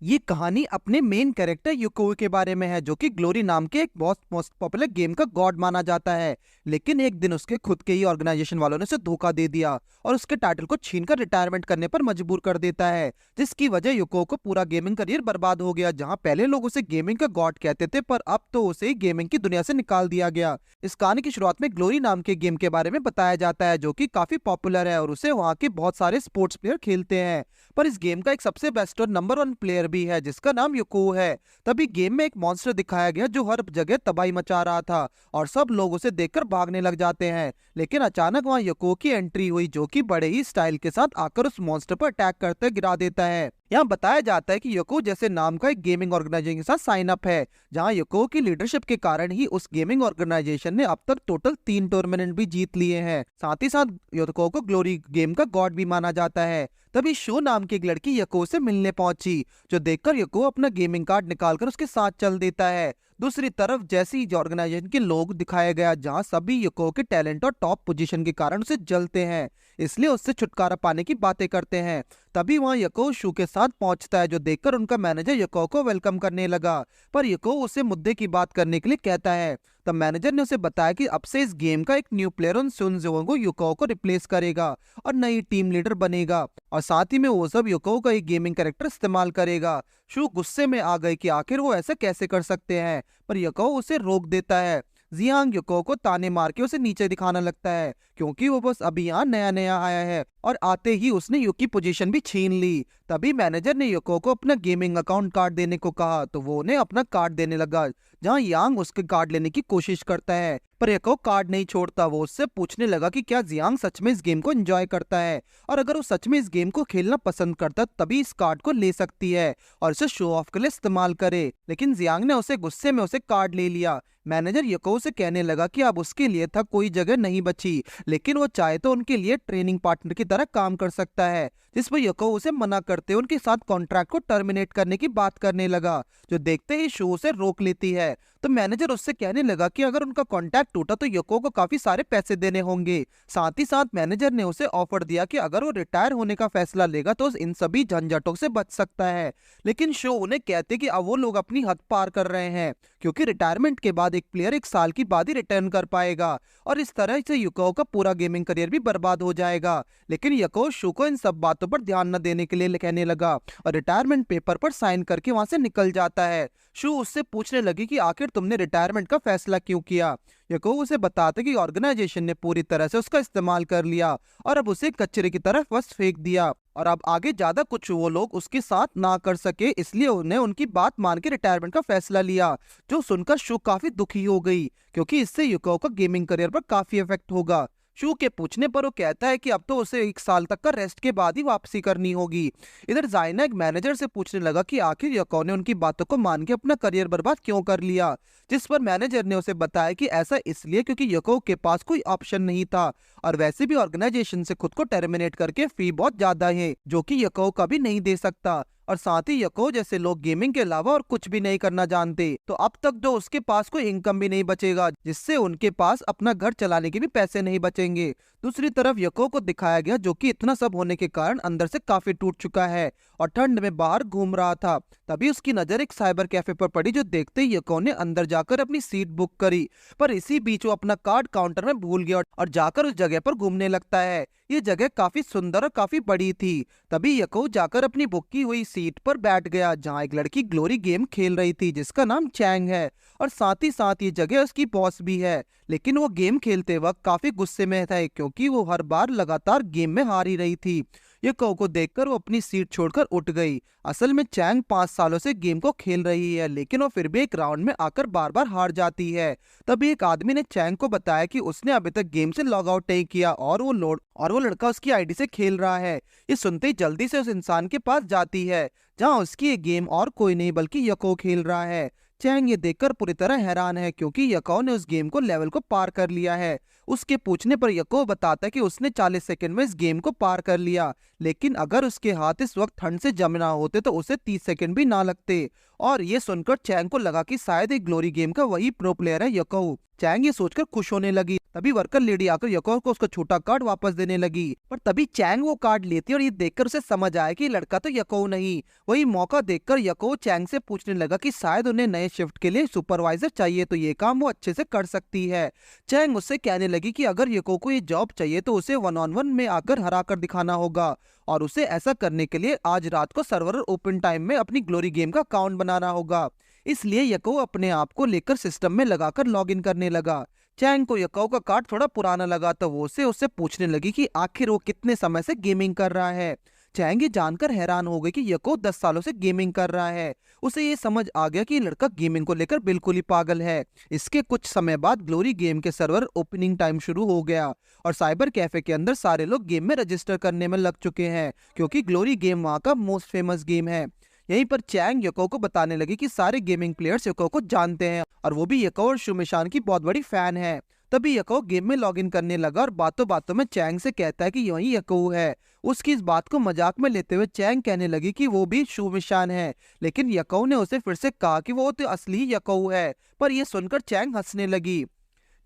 ये कहानी अपने मेन कैरेक्टर युको के बारे में है, जो कि ग्लोरी नाम के एक बहुत मोस्ट पॉपुलर गेम का गॉड माना जाता है। लेकिन एक दिन उसके खुद के ही ऑर्गेनाइजेशन वालों ने उसे धोखा दे दिया और उसके टाइटल को छीनकर रिटायरमेंट करने पर मजबूर कर देता है, जिसकी वजह युको को पूरा गेमिंग करियर बर्बाद हो गया। जहां पहले लोग उसे गेमिंग का गॉड कहते थे, पर अब तो उसे गेमिंग की दुनिया से निकाल दिया गया। इस कहानी की शुरुआत में ग्लोरी नाम के गेम के बारे में बताया जाता है, जो कि काफी पॉपुलर है और उसे वहाँ के बहुत सारे स्पोर्ट्स प्लेयर खेलते हैं। पर इस गेम का एक सबसे बेस्ट और नंबर वन प्लेयर भी है, जिसका नाम युको है। तभी गेम में एक मॉन्स्टर दिखाया गया जो हर जगह तबाही मचा रहा था और सब लोग उसे देखकर भागने लग जाते हैं। लेकिन अचानक वहां युको की एंट्री हुई, जो कि बड़े ही स्टाइल के साथ आकर उस मॉन्स्टर पर अटैक करते गिरा देता है। यहाँ बताया जाता है कि युको जैसे नाम का एक गेमिंग ऑर्गेनाइजेशन के साथ साइन अप है, जहां युको की लीडरशिप के कारण ही उस गेमिंग ऑर्गेनाइजेशन ने अब तक टोटल 3 टूर्नामेंट भी जीत लिए हैं। साथ ही साथ युको को ग्लोरी गेम का गॉड भी माना जाता है। तभी शो नाम की एक लड़की यको से मिलने पहुंची, जो देखकर यको अपना गेमिंग कार्ड निकालकर उसके साथ चल देता है। दूसरी तरफ जैसी ऑर्गेनाइजेशन के लोग दिखाया गया, जहां सभी यको के टैलेंट और टॉप पोजीशन के कारण उसे जलते हैं, इसलिए उससे छुटकारा पाने की बातें करते हैं। तभी वहां यको शू के साथ पहुंचता है, जो देखकर उनका मैनेजर यको को वेलकम करने लगा। पर यको उसे मुद्दे की बात करने के लिए कहता है। तब मैनेजर ने उसे बताया कि अब से इस गेम का एक न्यू प्लेयर उन सुनजो को युको को रिप्लेस करेगा और नई टीम लीडर बनेगा, और साथ ही में वो सब युको का एक गेमिंग कैरेक्टर इस्तेमाल करेगा। शू गुस्से में आ गए कि आखिर वो ऐसा कैसे कर सकते हैं, पर युको उसे रोक देता है। जियांग युको को ताने मार के उसे नीचे दिखाना लगता है, क्योंकि वो बस अभी यहाँ नया नया आया है और आते ही उसने युकी की पोजीशन भी छीन ली। तभी मैनेजर ने युको को अपना गेमिंग अकाउंट कार्ड देने को कहा, तो वो उन्हें अपना कार्ड देने लगा, जहां यांग उसके कार्ड लेने की कोशिश करता है, पर युको कार्ड नहीं छोड़ता। वो उससे पूछने लगा कि क्या जियांग सच में इस गेम को एंजॉय करता है, और अगर वो सच में इस गेम को खेलना पसंद करता तभी इस कार्ड को ले सकती है और इसे शो ऑफ के लिए इस्तेमाल करे। लेकिन जियांग ने उसे गुस्से में उसे कार्ड ले लिया। मैनेजर यको से कहने लगा कि अब उसके लिए था कोई जगह नहीं बची, लेकिन वो चाहे तो उनके लिए ट्रेनिंग पार्टनर की तरह काम कर सकता है, जिस पर यको उसे मना करते उनके साथ कॉन्ट्रैक्ट को टर्मिनेट करने की बात करने लगा, जो देखते ही शो उसे रोक लेती है। तो मैनेजर उससे कहने लगा कि अगर उनका कॉन्ट्रैक्ट टूटा तो यको को काफी सारे पैसे देने होंगे। साथ ही साथ मैनेजर ने उसे ऑफर दिया कि अगर वो रिटायर होने का फैसला लेगा तो इन सभी झंझटों से बच सकता है। लेकिन शो उन्हें कहते कि अब वो लोग अपनी हद पार कर रहे हैं, क्योंकि रिटायरमेंट के बाद एक प्लेयर 1 साल की बाद ही रिटर्न कर पाएगा, और इस तरह से युको का पूरा गेमिंग करियर भी बर्बाद हो जाएगा। लेकिन यको शो को इन सब बातों पर ध्यान न देने के लिए कहने लगा और रिटायरमेंट पेपर पर साइन करके वहां से निकल जाता है। शू उससे पूछने लगी कि आखिर तुमने रिटायरमेंट का फैसला क्यों किया। यको उसे बताते कि ऑर्गेनाइजेशन ने पूरी तरह से उसका इस्तेमाल कर लिया और अब उसे कचरे की तरफ बस फेंक दिया, और अब आगे ज्यादा कुछ वो लोग उसके साथ ना कर सके, इसलिए उन्हें उनकी बात मान के रिटायरमेंट का फैसला लिया। जो सुनकर शू काफी दुखी हो गई, क्योंकि इससे युको का गेमिंग करियर पर काफी इफेक्ट होगा। शू के पूछने पर वो कहता है कि अब तो उसे 1 साल तक का रेस्ट के बाद ही वापसी करनी होगी। इधर जाइना एक मैनेजर से पूछने लगा कि आखिर यको ने उनकी बातों को मान के अपना करियर बर्बाद क्यों कर लिया, जिस पर मैनेजर ने उसे बताया कि ऐसा इसलिए क्योंकि यको के पास कोई ऑप्शन नहीं था, और वैसे भी ऑर्गेनाइजेशन से खुद को टर्मिनेट करके फी बहुत ज्यादा है, जो कि यको कभी नहीं दे सकता, और साथ ही यको जैसे लोग गेमिंग के अलावा और कुछ भी नहीं करना जानते, तो अब तक जो उसके पास कोई इनकम भी नहीं बचेगा, जिससे उनके पास अपना घर चलाने के भी पैसे नहीं बचेंगे। दूसरी तरफ यको को दिखाया गया, जो कि इतना सब होने के कारण अंदर से काफी टूट चुका है और ठंड में बाहर घूम रहा था। तभी उसकी नजर एक साइबर कैफे पर पड़ी, जो देखते ही यको ने अंदर जाकर अपनी सीट बुक करी, पर इसी बीच वो अपना कार्ड काउंटर में भूल गया और जाकर उस जगह पर घूमने लगता है। ये जगह काफी सुंदर और काफी बड़ी थी। तभी यको जाकर अपनी बुक की हुई सीट पर बैठ गया, जहाँ एक लड़की ग्लोरी गेम खेल रही थी, जिसका नाम चैंग है, और साथ ही साथ ये जगह उसकी बॉस भी है। लेकिन वो गेम खेलते वक्त काफी गुस्से में था, क्योंकि वो हर बार लगातार गेम में हार ही रही थी। यको को देखकर वो अपनी सीट छोड़कर उठ गई। असल में चैंग 5 सालों से गेम को खेल रही है, लेकिन वो फिर भी एक राउंड में आकर बार बार हार जाती है। तभी एक आदमी ने चैंग को बताया कि उसने अभी तक गेम से लॉग आउट नहीं किया और वो लड़का उसकी आईडी से खेल रहा है। ये सुनते ही जल्दी से उस इंसान के पास जाती है, जहाँ उसकी ये गेम और कोई नहीं बल्कि यको खेल रहा है। चैंग ये देखकर पूरी तरह हैरान है, क्योंकि यको ने उस गेम को लेवल को पार कर लिया है। उसके पूछने पर यको बताता है कि उसने 40 सेकंड में इस गेम को पार कर लिया, लेकिन अगर उसके हाथ इस वक्त ठंड से जम ना होते तो उसे 30 सेकंड भी ना लगते। और ये सुनकर चैंग को लगा कि शायद एक ग्लोरी गेम का वही प्रो प्लेयर है यको। चैंग ये सोचकर खुश होने लगी। तभी वर्कर लेडी आकर यको को उसका छोटा कार्ड वापस देने लगी, पर तभी चैंग वो कार्ड लेती और ये देखकर उसे समझ आया कि लड़का तो यको नहीं। वही मौका देखकर यको चैंग से पूछने लगा कि शायद उन्हें नए शिफ्ट के लिए सुपरवाइजर चाहिए, तो ये काम वो अच्छे से कर सकती है। चैंग उससे कहने लगी कि अगर यको को ये जॉब चाहिए तो उसे 1-on-1 में आकर हरा कर दिखाना होगा, और उसे ऐसा करने के लिए आज रात को सर्वर ओपन टाइम में अपनी ग्लोरी गेम का अकाउंट बनाना होगा। इसलिए यको अपने आप को लेकर सिस्टम में लगाकर लॉगिन करने लगा। चैंग को यको का कार्ड थोड़ा पुराना लगा तो वो उससे पूछने लगी कि आखिर वो कितने समय से गेमिंग कर रहा है। चैंग ये जानकर हैरान हो गई कि यको 10 सालों से गेमिंग कर रहा है। उसे ये समझ आ गया कि लड़का गेमिंग को लेकर बिल्कुल ही पागल है। इसके कुछ समय बाद ग्लोरी गेम के सर्वर ओपनिंग टाइम शुरू हो गया और साइबर कैफे के अंदर सारे लोग गेम में रजिस्टर करने में लग चुके हैं, क्योंकि ग्लोरी गेम वहाँ का मोस्ट फेमस गेम है। यहीं पर चैंग यको को बताने लगी कि सारे गेमिंग प्लेयर्स यको को जानते हैं और वो भी यको और शुमिशान की बहुत बड़ी फैन है। तभी यको गेम में लॉगिन करने लगा और बातों बातों में चैंग से कहता है कि यही यको है। उसकी इस बात को मजाक में लेते हुए चैंग कहने लगी कि वो भी शुमिशान है, लेकिन यको ने उसे फिर से कहा कि वो तो असली यको है। पर यह सुनकर चैंग हंसने लगी।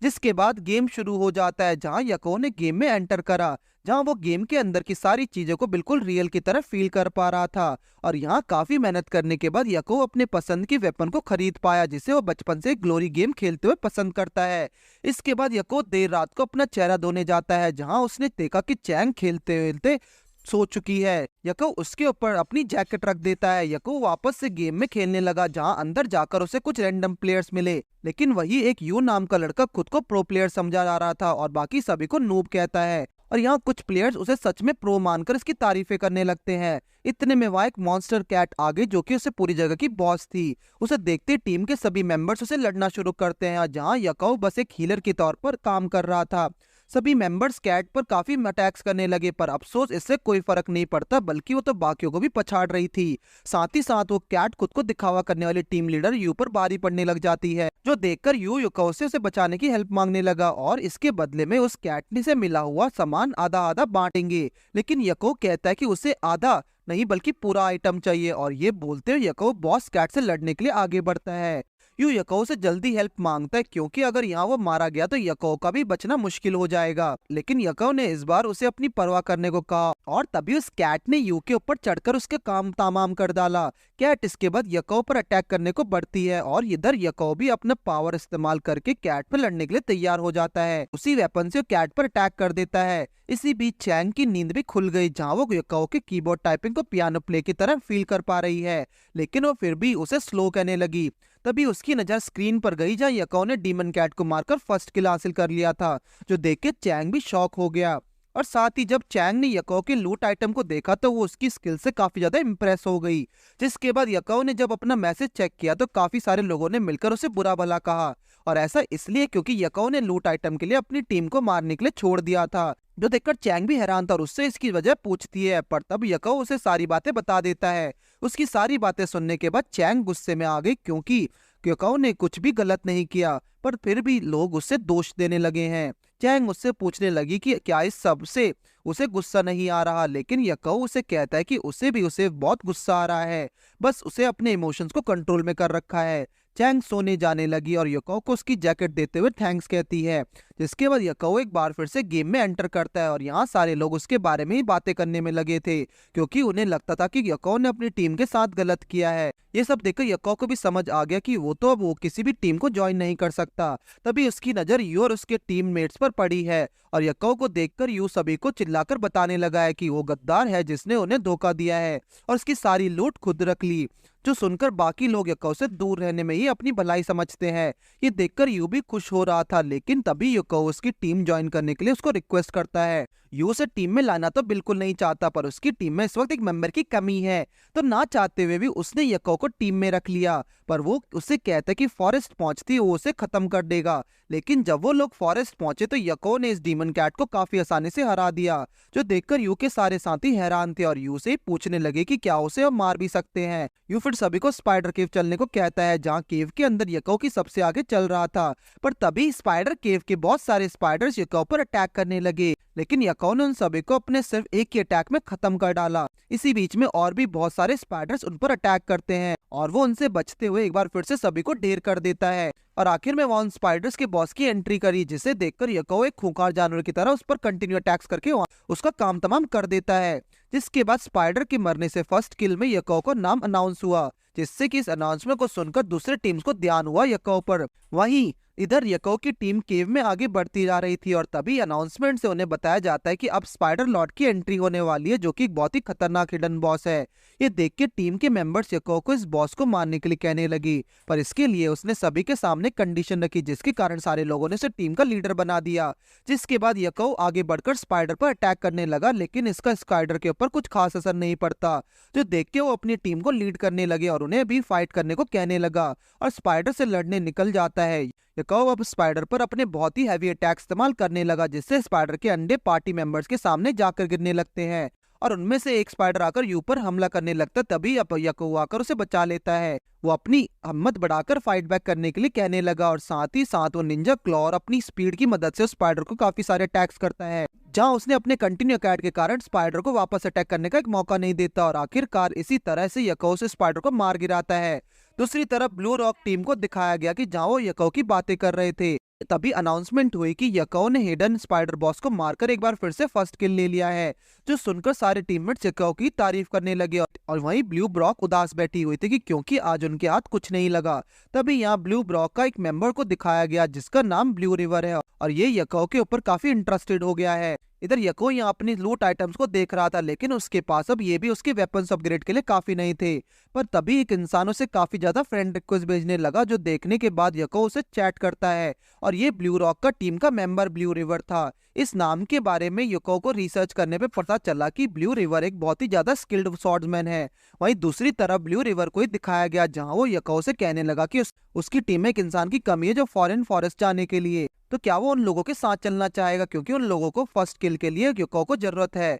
जिसके बाद गेम शुरू हो जाता है, जहां यको ने गेम में एंटर करा, जहां वो गेम के अंदर की सारी चीजों को बिल्कुल रियल की तरह फील कर पा रहा था। और यहाँ काफी मेहनत करने के बाद यको अपने पसंद की वेपन को खरीद पाया, जिसे वो बचपन से ग्लोरी गेम खेलते हुए पसंद करता है। इसके बाद यको देर रात को अपना चेहरा धोने जाता है, जहाँ उसने देखा कि चैंग खेलते खेलते सो चुकी है। यको उसके ऊपर अपनी जैकेट रख देता है। यको वापस से गेम में खेलने लगा, जहां अंदर जाकर उसे कुछ रैंडम प्लेयर्स मिले, लेकिन वही एक यू नाम का लड़का खुद को प्रो प्लेयर समझा जा रहा था और बाकी सभी को नूब कहता है। और यहाँ कुछ प्लेयर्स उसे सच में प्रो मानकर इसकी तारीफें करने लगते हैं। इतने में वहाँ एक मॉन्स्टर कैट आ गई, जो कि उसे पूरी जगह की बॉस थी। उसे देखते टीम के सभी मेंबर्स उसे लड़ना शुरू करते हैं, जहाँ यको बस एक हीलर के तौर पर काम कर रहा था। सभी मेंबर्स कैट पर काफी अटैक्स करने लगे, पर अफसोस इससे कोई फर्क नहीं पड़ता, बल्कि वो तो बाकियों को भी पछाड़ रही थी। साथ ही साथ वो कैट खुद को दिखावा करने वाली टीम लीडर यू पर भारी पड़ने लग जाती है, जो देखकर यू यको से उसे बचाने की हेल्प मांगने लगा और इसके बदले में उस कैटनी से मिला हुआ सामान आधा आधा बांटेंगे। लेकिन यको कहता है कि उसे आधा नहीं बल्कि पूरा आइटम चाहिए, और ये बोलते हुए यको बॉस कैट से लड़ने के लिए आगे बढ़ता है। यू यको से जल्दी हेल्प मांगता है, क्योंकि अगर यहाँ वो मारा गया तो यको का भी बचना मुश्किल हो जाएगा। लेकिन यको ने इस बार उसे अपनी परवाह करने को कहा और तभी उस कैट ने यू के ऊपर चढ़कर उसके काम तमाम कर डाला। कैट इसके बाद यको पर अटैक करने को बढ़ती है और इधर यको भी अपना पावर इस्तेमाल करके कैट पर लड़ने के लिए तैयार हो जाता है। उसी वेपन से कैट पर अटैक कर देता है। इसी बीच चैंग की नींद भी खुल गई, जहाँ वो यको के कीबोर्ड टाइपिंग को पियानो प्ले की तरह फील कर पा रही है, लेकिन वो फिर भी उसे स्लो कहने लगी। तभी उसकी नजर स्क्रीन पर गई, जहाँ यको ने डीमन कैट को मारकर फर्स्ट किल हासिल कर लिया था, जो देख के चैंग भी शॉक हो गया। और साथ ही जब चैंग ने यको के लूट आइटम को देखा तो वो उसकी स्किल से काफी ज्यादा इम्प्रेस हो गई। जिसके बाद यको ने जब अपना मैसेज चेक किया तो काफी सारे लोगों ने मिलकर उसे बुरा भला कहा, और ऐसा इसलिए क्योंकि यको ने लूट आइटम के लिए अपनी टीम को मारने के लिए छोड़ दिया था, जो देखकर चैंग भी हैरान था और उससे इसकी वजह पूछती है। पर तब यको उसे सारी बातें बता देता है। उसकी सारी बातें सुनने के बाद चैंग गुस्से में आ गई, क्योंकि यको ने कुछ भी गलत नहीं किया, पर फिर भी लोग उससे दोष देने लगे हैं। चैंग उससे पूछने लगी कि क्या इस सब से उसे गुस्सा नहीं आ रहा, लेकिन यको उसे कहता है कि उसे बहुत गुस्सा आ रहा है, बस उसे अपने इमोशंस को कंट्रोल में कर रखा है। चैंग सोने जाने लगी और यको को उसकी जैकेट देते हुए थैंक्स कहती है। जिसके बाद यको एक बार फिर से गेम में एंटर करता है और यहाँ सारे लोग उसके बारे में ही बातें करने में लगे थे, क्योंकि उन्हें लगता था कि यको ने अपनी टीम के साथ गलत किया है। ये सब देखकर यको को भी समझ आ गया कि वो तो अब वो किसी भी टीम को ज्वाइन नहीं कर सकता। तभी उसकी नजर यू और उसके टीममेट्स पर पड़ी है और यको को देखकर यू सभी को चिल्लाकर बताने लगा है कि वो गद्दार है जिसने उन्हें धोखा दिया है और उसकी सारी लूट खुद रख ली, जो सुनकर बाकी लोग यको से दूर रहने में ही अपनी भलाई समझते हैं। ये देखकर यू भी खुश हो रहा था, लेकिन तभी यको उसकी टीम ज्वाइन करने के लिए उसको रिक्वेस्ट करता है। यू उसे टीम में लाना तो बिल्कुल नहीं चाहता, पर उसकी टीम में इस वक्त एक मेंबर की कमी है, तो ना चाहते हुए भी उसने यको को टीम में रख लिया। पर वो उससे कहता है कि फॉरेस्ट पहुंचती वो उसे खत्म कर देगा। लेकिन जब वो लोग फॉरेस्ट पहुंचे तो यको ने इस डीमन कैट को काफी आसानी से हरा दिया, जो देखकर यू के सारे साथी हैरान थे और यू से पूछने लगे कि क्या उसे अब मार भी सकते हैं। यू फिर सभी को स्पाइडर केव चलने को कहता है, जहाँ केव के अंदर यको की सबसे आगे चल रहा था। पर तभी स्पाइडर केव के बहुत सारे स्पाइडर्स यको पर अटैक करने लगे, लेकिन यको ने उन सभी को अपने सिर्फ एक ही अटैक में खत्म कर डाला। इसी बीच में और भी बहुत सारे स्पाइडर्स उन पर अटैक करते हैं और वो उनसे बचते हुए एक बार फिर से सभी को ढेर कर देता है। और आखिर में वहाँ स्पाइडर्स के बॉस की एंट्री करी, जिसे देखकर यको एक खूंखार जानवर की तरह उस पर कंटिन्यू अटैक्स करके उसका काम तमाम कर देता है। जिसके बाद स्पाइडर के मरने से फर्स्ट किल में यको को नाम अनाउंस हुआ, जिससे कि इस अनाउंसमेंट को सुनकर दूसरे टीम्स को ध्यान हुआ यको पर। वहीं इधर यको की टीम केव में आगे बढ़ती जा रही थी और तभी अनाउंसमेंट से उन्हें बताया जाता है कि अब स्पाइडर लॉर्ड की एंट्री होने वाली है, जो कि बहुत ही खतरनाक हिडन बॉस है। ये देख के टीम के मेंबर्स यको को इस बॉस को मारने के लिए कहने लगी, पर इसके लिए उसने सभी के सामने कंडीशन रखी, जिसके कारण सारे लोगों ने उसे टीम का लीडर बना दिया। जिसके बाद यको आगे बढ़कर स्पाइडर पर अटैक करने लगा, लेकिन इसका स्पाइडर के ऊपर कुछ खास असर नहीं पड़ता, जो देख के वो अपनी टीम को लीड करने लगे और उन्हें भी फाइट करने को कहने लगा और स्पाइडर से लड़ने निकल जाता है। यको अब स्पाइडर पर अपने बहुत ही हैवी अटैक इस्तेमाल करने लगा, जिससे स्पाइडर के अंडे पार्टी मेंबर्स के सामने जाकर गिरने लगते हैं और उनमें से एक स्पाइडर आकर यू पर हमला करने लगता है। तभी यको आकर उसे बचा लेता है। वो अपनी हिम्मत बढ़ाकर फाइट बैक करने के लिए कहने लगा और साथ ही साथ वो निंजा क्लॉ और अपनी स्पीड की मदद से स्पाइडर को काफी सारे अटैक्स करता है, जहां उसने अपने कंटिन्यू अटैक के कारण स्पाइडर को वापस अटैक करने का एक मौका नहीं देता और आखिरकार इसी तरह से यको से स्पाइडर को मार गिराता है। दूसरी तरफ ब्लू रॉक टीम को दिखाया गया कि जहां वो यको की बातें कर रहे थे, तभी अनाउंसमेंट हुई कि यको ने हिडन स्पाइडर बॉस को मारकर एक बार फिर से फर्स्ट किल ले लिया है, जो सुनकर सारे टीममेट्स यको की तारीफ करने लगे और वहीं ब्लू ब्रॉक उदास बैठी हुई थी कि क्योंकि आज उनके हाथ कुछ नहीं लगा। तभी यहाँ ब्लू ब्रॉक का एक मेंबर को दिखाया गया, जिसका नाम ब्लू रिवर है और ये यको के ऊपर काफी इंटरेस्टेड हो गया है। इधर यको यहाँ अपनी लूट आइटम्स को देख रहा था, लेकिन उसके पास अब ये भी उसके वेपन्स अपग्रेड के लिए काफी नहीं थे। पर तभी एक इंसान उसे काफी ज्यादा फ्रेंड रिक्वेस्ट भेजने लगा, जो देखने के बाद यको उसे चैट करता है और ये ब्लू रॉक का टीम का मेंबर ब्लू रिवर था। इस नाम के बारे में यको को रिसर्च करने पे पता चला कि ब्लू रिवर एक बहुत ही ज्यादा स्किल्ड स्वॉर्ड्समैन है। वहीं दूसरी तरफ ब्लू रिवर को ही दिखाया गया, जहां वो यको से कहने लगा कि उसकी टीम में एक इंसान की कमी है जो फॉरेन फॉरेस्ट जाने के लिए, तो क्या वो उन लोगों के साथ चलना चाहेगा, क्योंकि उन लोगों को फर्स्ट किल के लिए यको को जरूरत है।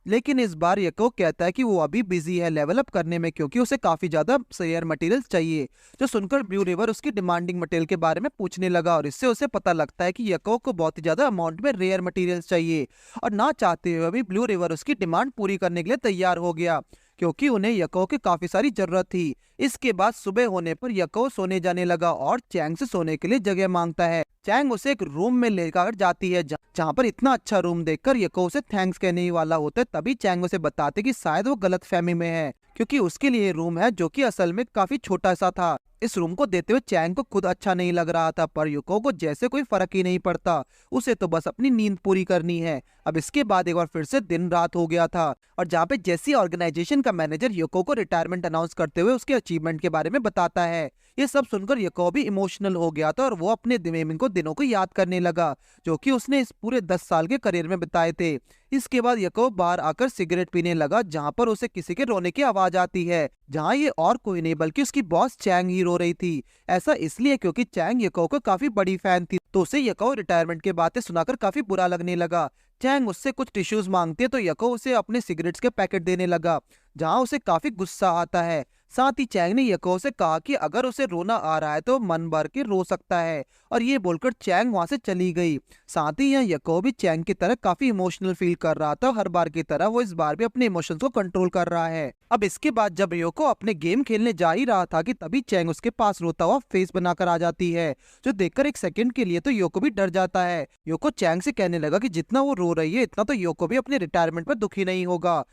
लेकिन इस बार यको कहता है कि वो अभी बिजी है लेवल अप करने में, क्योंकि उसे काफी ज्यादा रेयर मटेरियल्स चाहिए। जो सुनकर ब्लू रिवर उसकी डिमांडिंग मटेरियल के बारे में पूछने लगा और इससे उसे पता लगता है कि यको को बहुत ही ज्यादा अमाउंट में रेयर मटेरियल्स चाहिए और ना चाहते हुए भी ब्लू रिवर उसकी डिमांड पूरी करने के लिए तैयार हो गया, क्योंकि उन्हें यको की काफी सारी जरूरत थी। इसके बाद सुबह होने पर यको सोने जाने लगा और चैंग से सोने के लिए जगह मांगता है। चैंग उसे एक रूम में लेकर जाती है, जहाँ पर इतना अच्छा रूम देखकर यको उसे थैंक्स कहने ही वाला होता है। तभी चैंग उसे बताते कि शायद वो गलतफहमी में है, क्योंकि उसके लिए रूम है जो कि असल में काफी छोटा सा था। इस रूम को देते हुए चैंग को खुद अच्छा नहीं लग रहा था, पर युको को जैसे कोई फर्क ही नहीं पड़ता, उसे तो बस अपनी नींद पूरी करनी है। अब इसके बाद एक बार फिर से दिन रात हो गया था और जहाँ पे जैसी ऑर्गेनाइजेशन का मैनेजर युको को रिटायरमेंट अनाउंस करते हुए उसके अचीवमेंट के बारे में बताता है। ये सब सुनकर युको भी इमोशनल हो गया था और वो अपने दिनों को याद करने लगा, जो कि उसने इस पूरे 10 साल के करियर में बिताए थे। इसके बाद यको बाहर आकर सिगरेट पीने लगा, जहाँ पर उसे किसी के रोने की आवाज आती है, जहाँ ये और कोई नहीं बल्कि उसकी बॉस चैंग ही रो रही थी। ऐसा इसलिए क्योंकि चैंग यको को काफी बड़ी फैन थी, तो उसे यको रिटायरमेंट की बातें सुनाकर काफी बुरा लगने लगा। चैंग उससे कुछ टिश्यूज मांगती है तो यको उसे अपने सिगरेट्स के पैकेट देने लगा, जहाँ उसे काफी गुस्सा आता है। साथ ही चैंग ने यको से कहा कि अगर उसे रोना आ रहा है तो मन भर के रो सकता है, और ये बोलकर चैंग वहां से चली गई। साथ ही यहाँ यको भी चैंग की तरह काफी इमोशनल फील कर रहा था। हर बार की तरह वो इस बार भी अपने इमोशंस को कंट्रोल कर रहा है। अब इसके बाद जब यको अपने गेम खेलने जा ही रहा था कि तभी चैंग उसके पास रोता हुआ फेस बनाकर आ जाती है, जो देखकर एक सेकंड के लिए तो योको भी डर जाता है। योको चैंग से कहने लगा कि जितना वो रो रही है इतना तो योको भी अपने रिटायरमेंट पर दुखी नहीं होगा।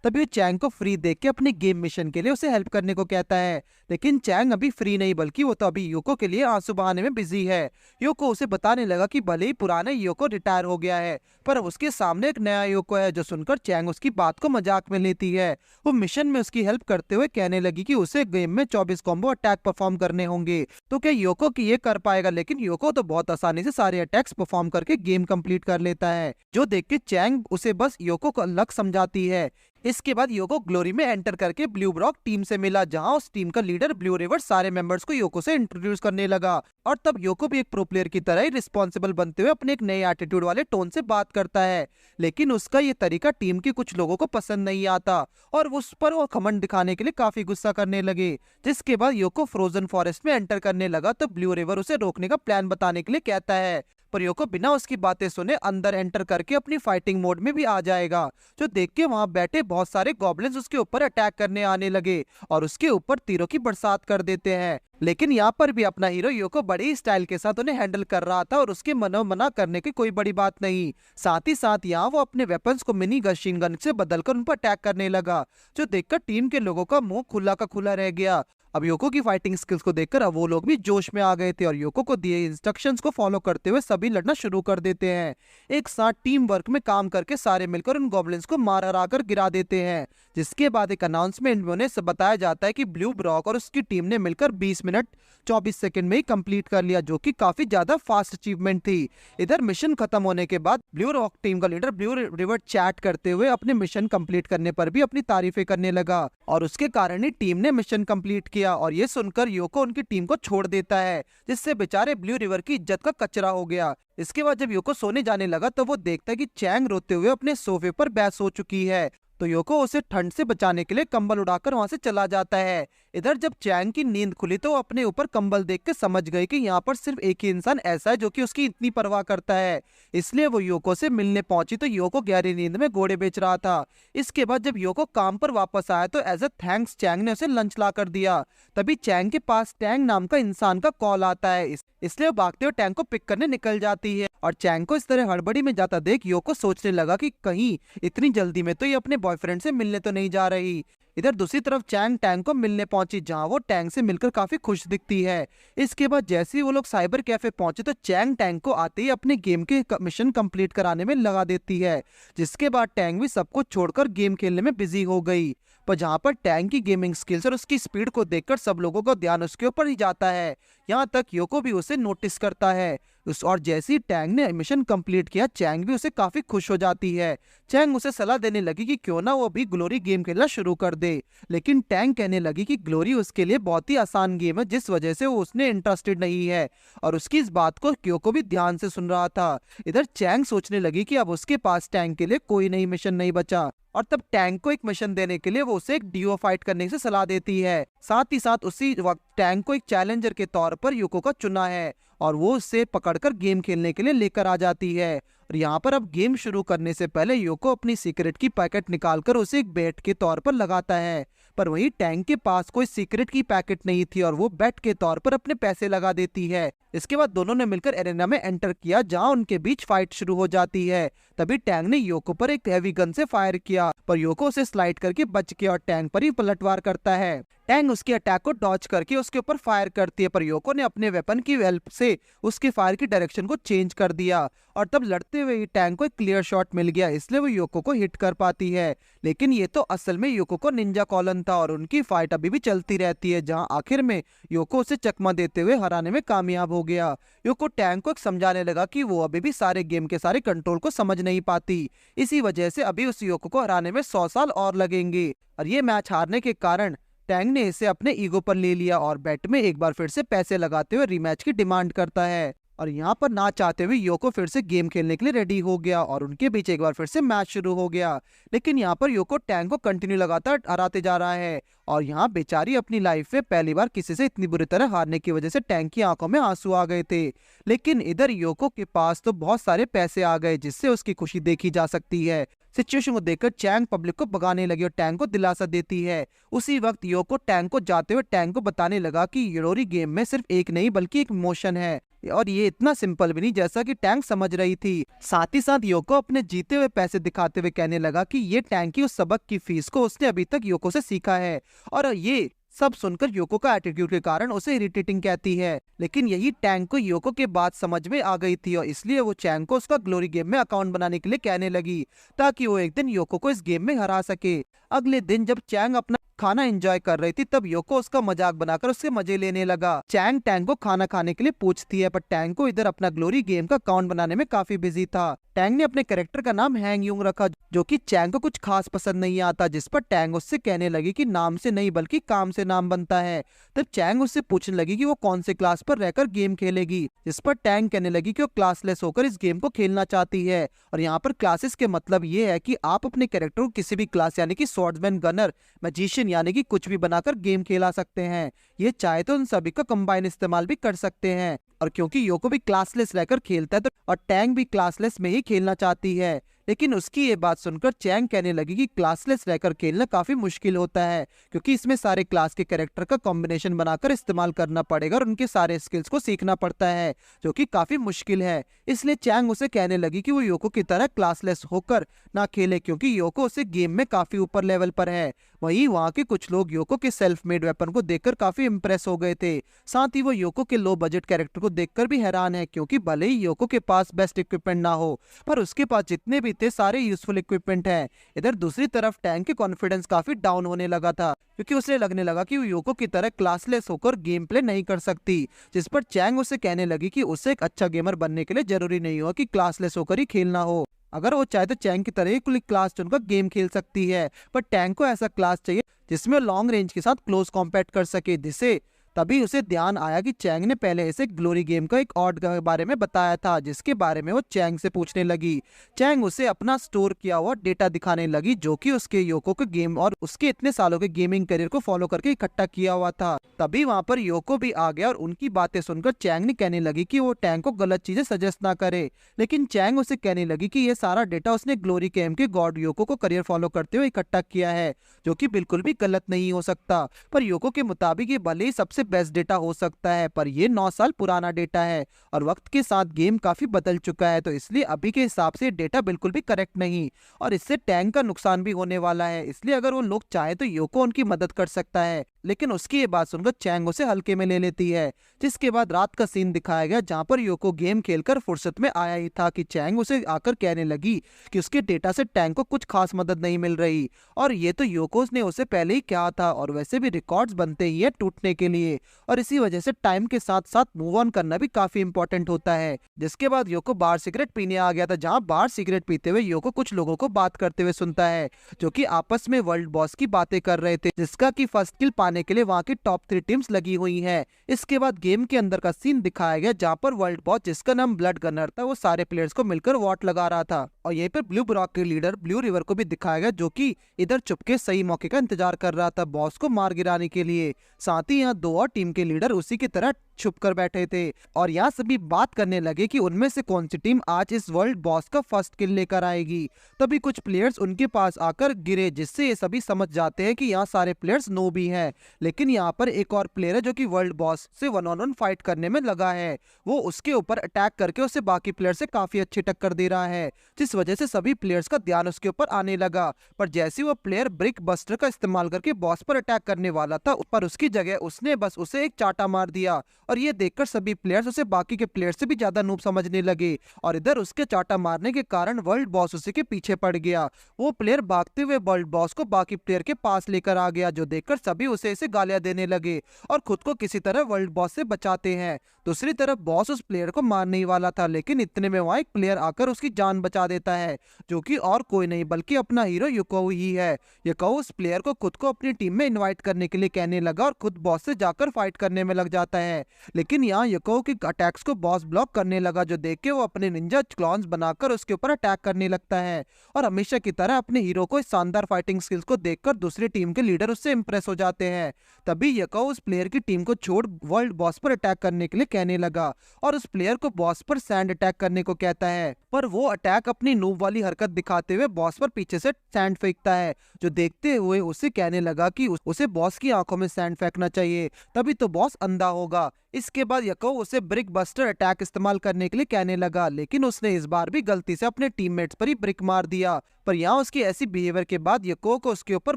तभी वो चैंग को फ्री देख के अपने गेम मिशन के लिए उसे हेल्प करने को कहता है, लेकिन चैंग अभी फ्री नहीं बल्कि वो तो अभी योको के लिए आंसू बहाने में बिजी है। योको उसे बताने लगा कि भले ही पुराने योको रिटायर हो गया है, पर उसके सामने एक नया योको है। जो सुनकर चैंग उसकी बात को मजाक में लेती है। वो मिशन में उसकी हेल्प करते हुए कहने लगी कि उसे गेम में 24 कॉम्बो अटैक परफॉर्म करने होंगे, तो क्या योको की ये कर पाएगा? लेकिन योको तो बहुत आसानी से सारे अटैक्स परफॉर्म करके गेम कंप्लीट कर लेता है। जो देख के चैंग उसे बस योको को लक समझाती है। इसके बाद योको ग्लोरी में एंटर करके ब्लू ब्रॉक टीम से मिला, जहां उस टीम का लीडर ब्लू रिवर सारे मेंबर्स को योको से इंट्रोड्यूस करने लगा, और तब योको भी एक प्रो प्लेयर की तरह ही रिस्पॉन्सिबल बनते हुए अपने एक नए एटीट्यूड वाले टोन से बात करता है। लेकिन उसका ये तरीका टीम के कुछ लोगों को पसंद नहीं आता और उस पर वो घमंड दिखाने के लिए काफी गुस्सा करने लगे। जिसके बाद योको फ्रोजन फॉरेस्ट में एंटर करने लगा तो ब्लू रिवर उसे रोकने का प्लान बताने के लिए कहता है, पर योको बिना उसकी बातें सुने अंदर एंटर करके अपनी फाइटिंग मोड में भी आ जाएगा, जो देख के वहां बैठे बहुत सारे गॉब्लिन्स उसके ऊपर अटैक करने आने लगे और उसके ऊपर तीरों की बरसात कर देते हैं। लेकिन यहाँ पर भी अपना हीरो योको बड़ी स्टाइल के साथ उन्हें हैंडल कर रहा था और उसके मना करने की कोई बड़ी बात नहीं। साथ ही साथ यहाँ वो अपने वेपन्स को मिनी मशीन गन से बदलकर उन पर अटैक करने लगा, जो देखकर टीम के लोगों का मुंह खुला का खुला रह गया। अब योको की फाइटिंग स्किल्स को देखकर अब वो लोग भी जोश में आ गए थे और योको को दिए इंस्ट्रक्शंस को फॉलो करते हुए सभी लड़ना शुरू कर देते हैं। एक साथ टीम वर्क में काम करके सारे मिलकर उन गॉब्लिन्स को मार हरा कर गिरा देते हैं, जिसके बाद एक अनाउंसमेंट में उन्हें बताया जाता है कि ब्लू ब्रॉक और उसकी टीम ने मिलकर 20 मिनट 24 सेकंड में ही कंप्लीट कर लिया, जो कि काफी ज्यादा फास्ट अचीवमेंट थी। इधर मिशन खत्म होने के बाद ब्लू रॉक टीम का लीडर ब्लू रिवर चैट करते हुए अपने मिशन कंप्लीट करने पर भी अपनी तारीफें करने लगा और उसके कारण ही टीम ने मिशन कंप्लीट किया। और ये सुनकर योको उनकी टीम को छोड़ देता है, जिससे बेचारे ब्लू रिवर की इज्जत का कचरा हो गया। इसके बाद जब योको सोने जाने लगा तो वो देखता है कि चैंग रोते हुए अपने सोफे पर बेहोश हो चुकी है, तो योको उसे ठंड से बचाने के लिए कंबल उड़ाकर वहां से चला जाता है। इधर जब चैंग की नींद खुली तो वो अपने ऊपर कंबल देख के समझ गई कि यहाँ पर सिर्फ एक ही इंसान ऐसा है जो कि उसकी इतनी परवाह करता है, इसलिए वो योको से मिलने पहुंची तो योको गहरी नींद में घोड़े बेच रहा था। इसके बाद जब योको काम पर वापस आया तो एज अ थैंक्स चैंग ने उसे लंच ला कर दिया। तभी चैंग के पास टैंग नाम का इंसान का कॉल आता है, इसलिए वो भागते हुए टैंग को पिक करने निकल जाती है। और चैंग को इस तरह हड़बड़ी में जाता देख योको सोचने लगा कि कहीं इतनी जल्दी में तो ये अपने बॉयफ्रेंड से मिलने तो नहीं जा रही। इधर दूसरी तरफ चैंग टैंग को मिलने पहुंची, जहां वो टैंग से मिलकर काफी खुश दिखती है। इसके बाद जैसे ही वो लोग साइबर कैफे पहुंचे तो चैंग टैंग को आते ही अपने गेम के मिशन कंप्लीट कराने में लगा देती है, जिसके बाद टैंग भी सब कुछ छोड़कर गेम खेलने में बिजी हो गई। पर जहां पर टैंग की गेमिंग स्किल्स और उसकी स्पीड को देखकर सब लोगों का ध्यान उसके ऊपर ही जाता है, यहाँ तक योको भी उसे नोटिस करता है। और जैसे ही टैंग ने मिशन कंप्लीट किया चैंग भी उसे काफी खुश हो जाती है। चैंग उसे सलाह देने लगी कि क्यों ना वो भी ग्लोरी गेम खेलना शुरू कर दे, लेकिन टैंग कहने लगी कि ग्लोरी उसके लिए बहुत ही आसान गेम है, जिस वजह से वो उसने इंटरेस्टेड नहीं है। और उसकी इस बात को क्योको भी ध्यान से सुन रहा था। इधर चैंग सोचने लगी कि अब उसके पास टैंग के लिए कोई नई मिशन नहीं बचा, और तब टैंग को एक मिशन देने के लिए वो उसे एक डीओ फाइट करने की सलाह देती है। साथ ही साथ उसी वक्त टैंग को एक चैलेंजर के तौर पर योको का चुना है और वो उससे पकड़कर गेम खेलने के लिए लेकर आ जाती है। और यहाँ पर अब गेम शुरू करने से पहले योको अपनी सीक्रेट की पैकेट निकालकर उसे एक बेट के तौर पर लगाता है, पर वही टैंग के पास कोई सीक्रेट की पैकेट नहीं थी और वो बेट के तौर पर अपने पैसे लगा देती है। इसके बाद दोनों ने मिलकर एरेना में एंटर किया, जहां उनके बीच फाइट शुरू हो जाती है। तभी टैंग ने योको पर एक हैवी गन से फायर किया, पर योको उसे स्लाइड करके बच गया और टैंग पर ही पलटवार करता है। टैंग उसके अटैक को डॉज करके उसके ऊपर फायर करती है, पर योको ने अपने वेपन की हेल्प से उसके फायर की डायरेक्शन को चेंज कर दिया और तब लड़ते हुए टैंग को एक क्लियर शॉट मिल गया, इसलिए वो योको को हिट कर पाती है। लेकिन ये तो असल में योको को निंजा कॉलन था और उनकी फाइट अभी भी चलती रहती है, जहां आखिर में योको उसे चकमा देते हुए हराने में कामयाब हो गया। योको टैंग को समझाने लगा कि वो अभी भी सारे गेम के सारे कंट्रोल को समझ नहीं पाती, इसी वजह से अभी उस योको को हराने में 100 साल और लगेंगे। और ये मैच हारने के कारण टैंग ने इसे अपने ईगो पर ले लिया और बेट में एक बार फिर से पैसे लगाते हुए रिमैच की डिमांड करता है। और यहाँ पर ना चाहते हुए योको फिर से गेम खेलने के लिए रेडी हो गया और उनके बीच एक बार फिर से मैच शुरू हो गया। लेकिन यहाँ पर योको टैंग को कंटिन्यू लगातार हराते जा रहा है और यहाँ बेचारी अपनी लाइफ में पहली बार किसी से इतनी बुरी तरह हारने की वजह से टैंग की आंखों में आंसू आ गए थे। लेकिन इधर योको के पास तो बहुत सारे पैसे आ गए, जिससे उसकी खुशी देखी जा सकती है। सिचुएशन को देखकर चैंग पब्लिक को भगाने लगी और टैंग को दिलासा देती है। उसी वक्त योको टैंग को जाते हुए टैंग को बताने लगा कि योरी गेम में सिर्फ एक नहीं बल्कि एक इमोशन है, और ये इतना सिंपल भी नहीं जैसा कि टैंग समझ रही थी। साथ ही साथ योको अपने जीते हुए पैसे दिखाते हुए कहने लगा कि ये टैंग की उस सबक की फीस को उसने अभी तक योको से सीखा है, और ये सब सुनकर योको का एटीट्यूड के कारण उसे इरिटेटिंग कहती है। लेकिन यही टैंग को योको के बात समझ में आ गई थी और इसलिए वो चैंग को उसका ग्लोरी गेम में अकाउंट बनाने के लिए कहने लगी, ताकि वो एक दिन योको को इस गेम में हरा सके। अगले दिन जब चैंग अपना खाना एंजॉय कर रही थी तब योको उसका मजाक बनाकर उससे मजे लेने लगा। चैंग टैंग को खाना खाने के लिए पूछती है, पर टैंग को इधर अपना ग्लोरी गेम का अकाउंट बनाने में काफी बिजी था। टैंग ने अपने कैरेक्टर का नाम हैंग यूंग रखा, जो कि चैंग को कुछ खास पसंद नहीं आता, जिस पर टैंग उससे कहने लगी कि नाम से नहीं बल्कि काम से नाम बनता है। तब चैंग उससे पूछने लगी कि वो कौन से क्लास पर रहकर गेम खेलेगी, जिस पर टैंग कहने लगी कि वो क्लासलेस होकर इस गेम को खेलना चाहती है। और यहाँ पर क्लासेस के मतलब ये है कि आप अपने कैरेक्टर को किसी भी क्लास यानी कि स्वॉर्ड्समैन, गनर, मैजिशियन मशीन यानी कि कुछ भी बनाकर गेम खेला सकते हैं। ये चाहे तो उन सभी का कंबाइन इस्तेमाल भी कर सकते हैं। और क्योंकि योको भी क्लासलेस रहकर खेलता है तो और टैंग भी क्लासलेस में ही खेलना चाहती है। लेकिन उसकी ये बात सुनकर चैंग कहने लगी कि क्लासलेस रहकर खेलना काफी मुश्किल होता है, क्योंकि इसमें सारे क्लास के कैरेक्टर का कॉम्बिनेशन बनाकर इस्तेमाल करना पड़ेगा और उनके सारे स्किल्स को सीखना पड़ता है, जो कि काफी मुश्किल है। इसलिए चैंग उसे कहने लगी कि वो योको की तरह क्लासलेस होकर ना खेले, क्योंकि योको उसे गेम में काफी ऊपर लेवल पर है। वहीं वहां के कुछ लोग योको के सेल्फ मेड वेपन को देखकर काफी इंप्रेस हो गए थे। साथ ही वो योको के लो बजट कैरेक्टर को देखकर भी हैरान है, क्योंकि भले ही योको के पास बेस्ट इक्विपमेंट ना हो, पर उसके पास जितने भी थे सारे यूजफुल इक्विपमेंट हैं। इधर दूसरी तरफ टैंग के कॉन्फिडेंस काफी डाउन होने लगा था, क्योंकि उसे लगने लगा कि वो योको की तरह क्लासलेस होकर गेम प्ले नहीं कर सकती। जिस पर चैंग उसे कहने लगी कि उसे एक अच्छा गेमर बनने के लिए जरूरी नहीं हो कि क्लासलेस होकर ही खेलना हो। अगर वो चाहे तो चैंग की तरह ही कोई क्लास चुनकर गेम खेल सकती है, पर टैंग को ऐसा क्लास चाहिए जिसमें लॉन्ग रेंज के साथ क्लोज कॉम्पैट कर सके। जिसे तभी उसे ध्यान आया कि चैंग ने पहले इसे ग्लोरी गेम का एक ऑड के बारे में बताया था, जिसके बारे में वो चैंग से पूछने लगी। चैंग उसे अपना स्टोर किया हुआ डेटा दिखाने लगी, जो कि उसके योको के गेम और उसके इतने सालों के गेमिंग करियर को फॉलो करके इकट्ठा किया हुआ था। तभी वहां पर योको भी आ गया और उनकी बातें सुनकर चैंग ने कहने लगी कि वो टैंग को गलत चीजें सजेस्ट ना करे। लेकिन चैंग उसे कहने लगी कि ये सारा डेटा उसने ग्लोरी गेम के गॉड योको को करियर फॉलो करते हुए इकट्ठा किया है, जो कि बिल्कुल भी गलत नहीं हो सकता। पर योको के मुताबिक ये भले ही सबसे बेस्ट डेटा हो सकता है, पर ये 9 साल पुराना डेटा है और वक्त के साथ गेम काफी बदल चुका है, तो इसलिए अभी के हिसाब से डेटा बिल्कुल भी करेक्ट नहीं और इससे टैंक का नुकसान भी होने वाला है। इसलिए अगर वो लोग चाहे तो योको उनकी मदद कर सकता है। लेकिन उसकी ये बात सुनकर चैंग उसे हल्के में ले लेती है। जिसके बाद रात का सीन दिखाया गया, जहां पर योको गेम खेलकर फुर्सत में आया ही था कि चैंग उसे आकर कहने लगी कि उसके डेटा से टैंग को कुछ खास मदद नहीं मिल रही, और ये तो योकोस ने उसे पहले ही कहा था, और वैसे भी रिकॉर्ड्स बनते ही है टूटने के लिए, और इसी वजह से टाइम के साथ साथ मूव ऑन करना भी काफी इंपॉर्टेंट होता है। जिसके बाद योको बार सिगरेट पीने आ गया था, जहां बार सिगरेट पीते हुए योको कुछ लोगों को बात करते हुए सुनता है, जो कि आपस में वर्ल्ड बॉस की बातें कर रहे थे, जिसका कि फर्स्ट किल पाने के लिए वहां की टॉप 3 टीम्स लगी हुई हैं। इसके बाद गेम के अंदर का सीन दिखाया गया, जहां पर वर्ल्ड बॉस, जिसका नाम ब्लड गनर था, वो सारे प्लेयर्स को मिलकर वॉट लगा रहा था। और यहीं पर ब्लू ब्रॉक के लीडर ब्लू रिवर को भी दिखाया गया, जो कि इधर चुपके सही मौके का इंतजार कर रहा था बॉस को मार गिराने के लिए। साथ ही यहाँ 2 और टीम के लीडर उसी की तरह छुप कर बैठे थे, और यहाँ सभी बात करने लगे कि उनमें से कौन सी टीम आज इस वर्ल्ड बॉस का फर्स्ट किल लेकर आएगी। तभी कुछ प्लेयर्स उनके पास आकर गिरे, जिससे ये सभी समझ जाते हैं कि यहाँ सारे प्लेयर्स नो भी हैं। लेकिन यहाँ पर एक और प्लेयर है जो कि वर्ल्ड बॉस से 1-on-1 फाइट करने में लगा है। वो उसके ऊपर अटैक करके उसे बाकी प्लेयर से काफी अच्छी टक्कर दे रहा है, जिस वजह से सभी प्लेयर्स का ध्यान उसके ऊपर आने लगा। पर जैसे वो प्लेयर ब्रिक बस्टर का इस्तेमाल करके बॉस पर अटैक करने वाला था, पर उसकी जगह उसने बस उसे एक चाटा मार दिया, और ये देखकर सभी प्लेयर्स उसे बाकी के प्लेयर से भी ज्यादा नूब समझने लगे। और इधर उसके चाटा मारने के कारण वर्ल्ड बॉस उसी के पीछे पड़ गया। वो प्लेयर भागते हुए वर्ल्ड बॉस को बाकी प्लेयर के पास लेकर आ गया, जो देखकर सभी उसे इसे गालियां देने लगे और खुद को किसी तरह वर्ल्ड बॉस से बचाते हैं। दूसरी तरफ बॉस उस प्लेयर को मारने ही वाला था, लेकिन इतने में वहां एक प्लेयर आकर उसकी जान बचा देता है, जो कि और कोई नहीं बल्कि अपना हीरो युको ही है। युको उस प्लेयर को खुद को अपनी टीम में इनवाइट करने के लिए कहने लगा और खुद बॉस से जाकर फाइट करने में लग जाता है। लेकिन यहाँ युको के अटैक्स को बॉस ब्लॉक करने लगा, जो देख के वो अपने निंजा क्लॉन्स बनाकर उसके ऊपर अटैक करने लगता है, और हमेशा की तरह अपने हीरो को इस शानदार फाइटिंग स्किल्स को देखकर दूसरी टीम के लीडर उससे इंप्रेस हो जाते हैं। तभी युको उस प्लेयर की टीम को छोड़ वर्ल्ड बॉस पर अटैक करने के लिए कहने लगा और उस प्लेयर को बॉस पर सैंड अटैक करने को कहता है, पर वो अटैक अपनी नूब वाली हरकत दिखाते हुए बॉस पर पीछे से सैंड फेंकता है, जो देखते हुए उसे कहने लगा कि उसे बॉस की आंखों में सैंड फेंकना चाहिए, तभी तो बॉस अंधा होगा। इसके बाद युको उसे ब्रिक बस्टर अटैक इस्तेमाल करने के लिए कहने लगा, लेकिन उसने इस बार भी गलती से अपने टीममेट्स पर ही ब्रिक मार दिया। पर यहाँ उसकी ऐसी बिहेवियर के बाद युको को उसके ऊपर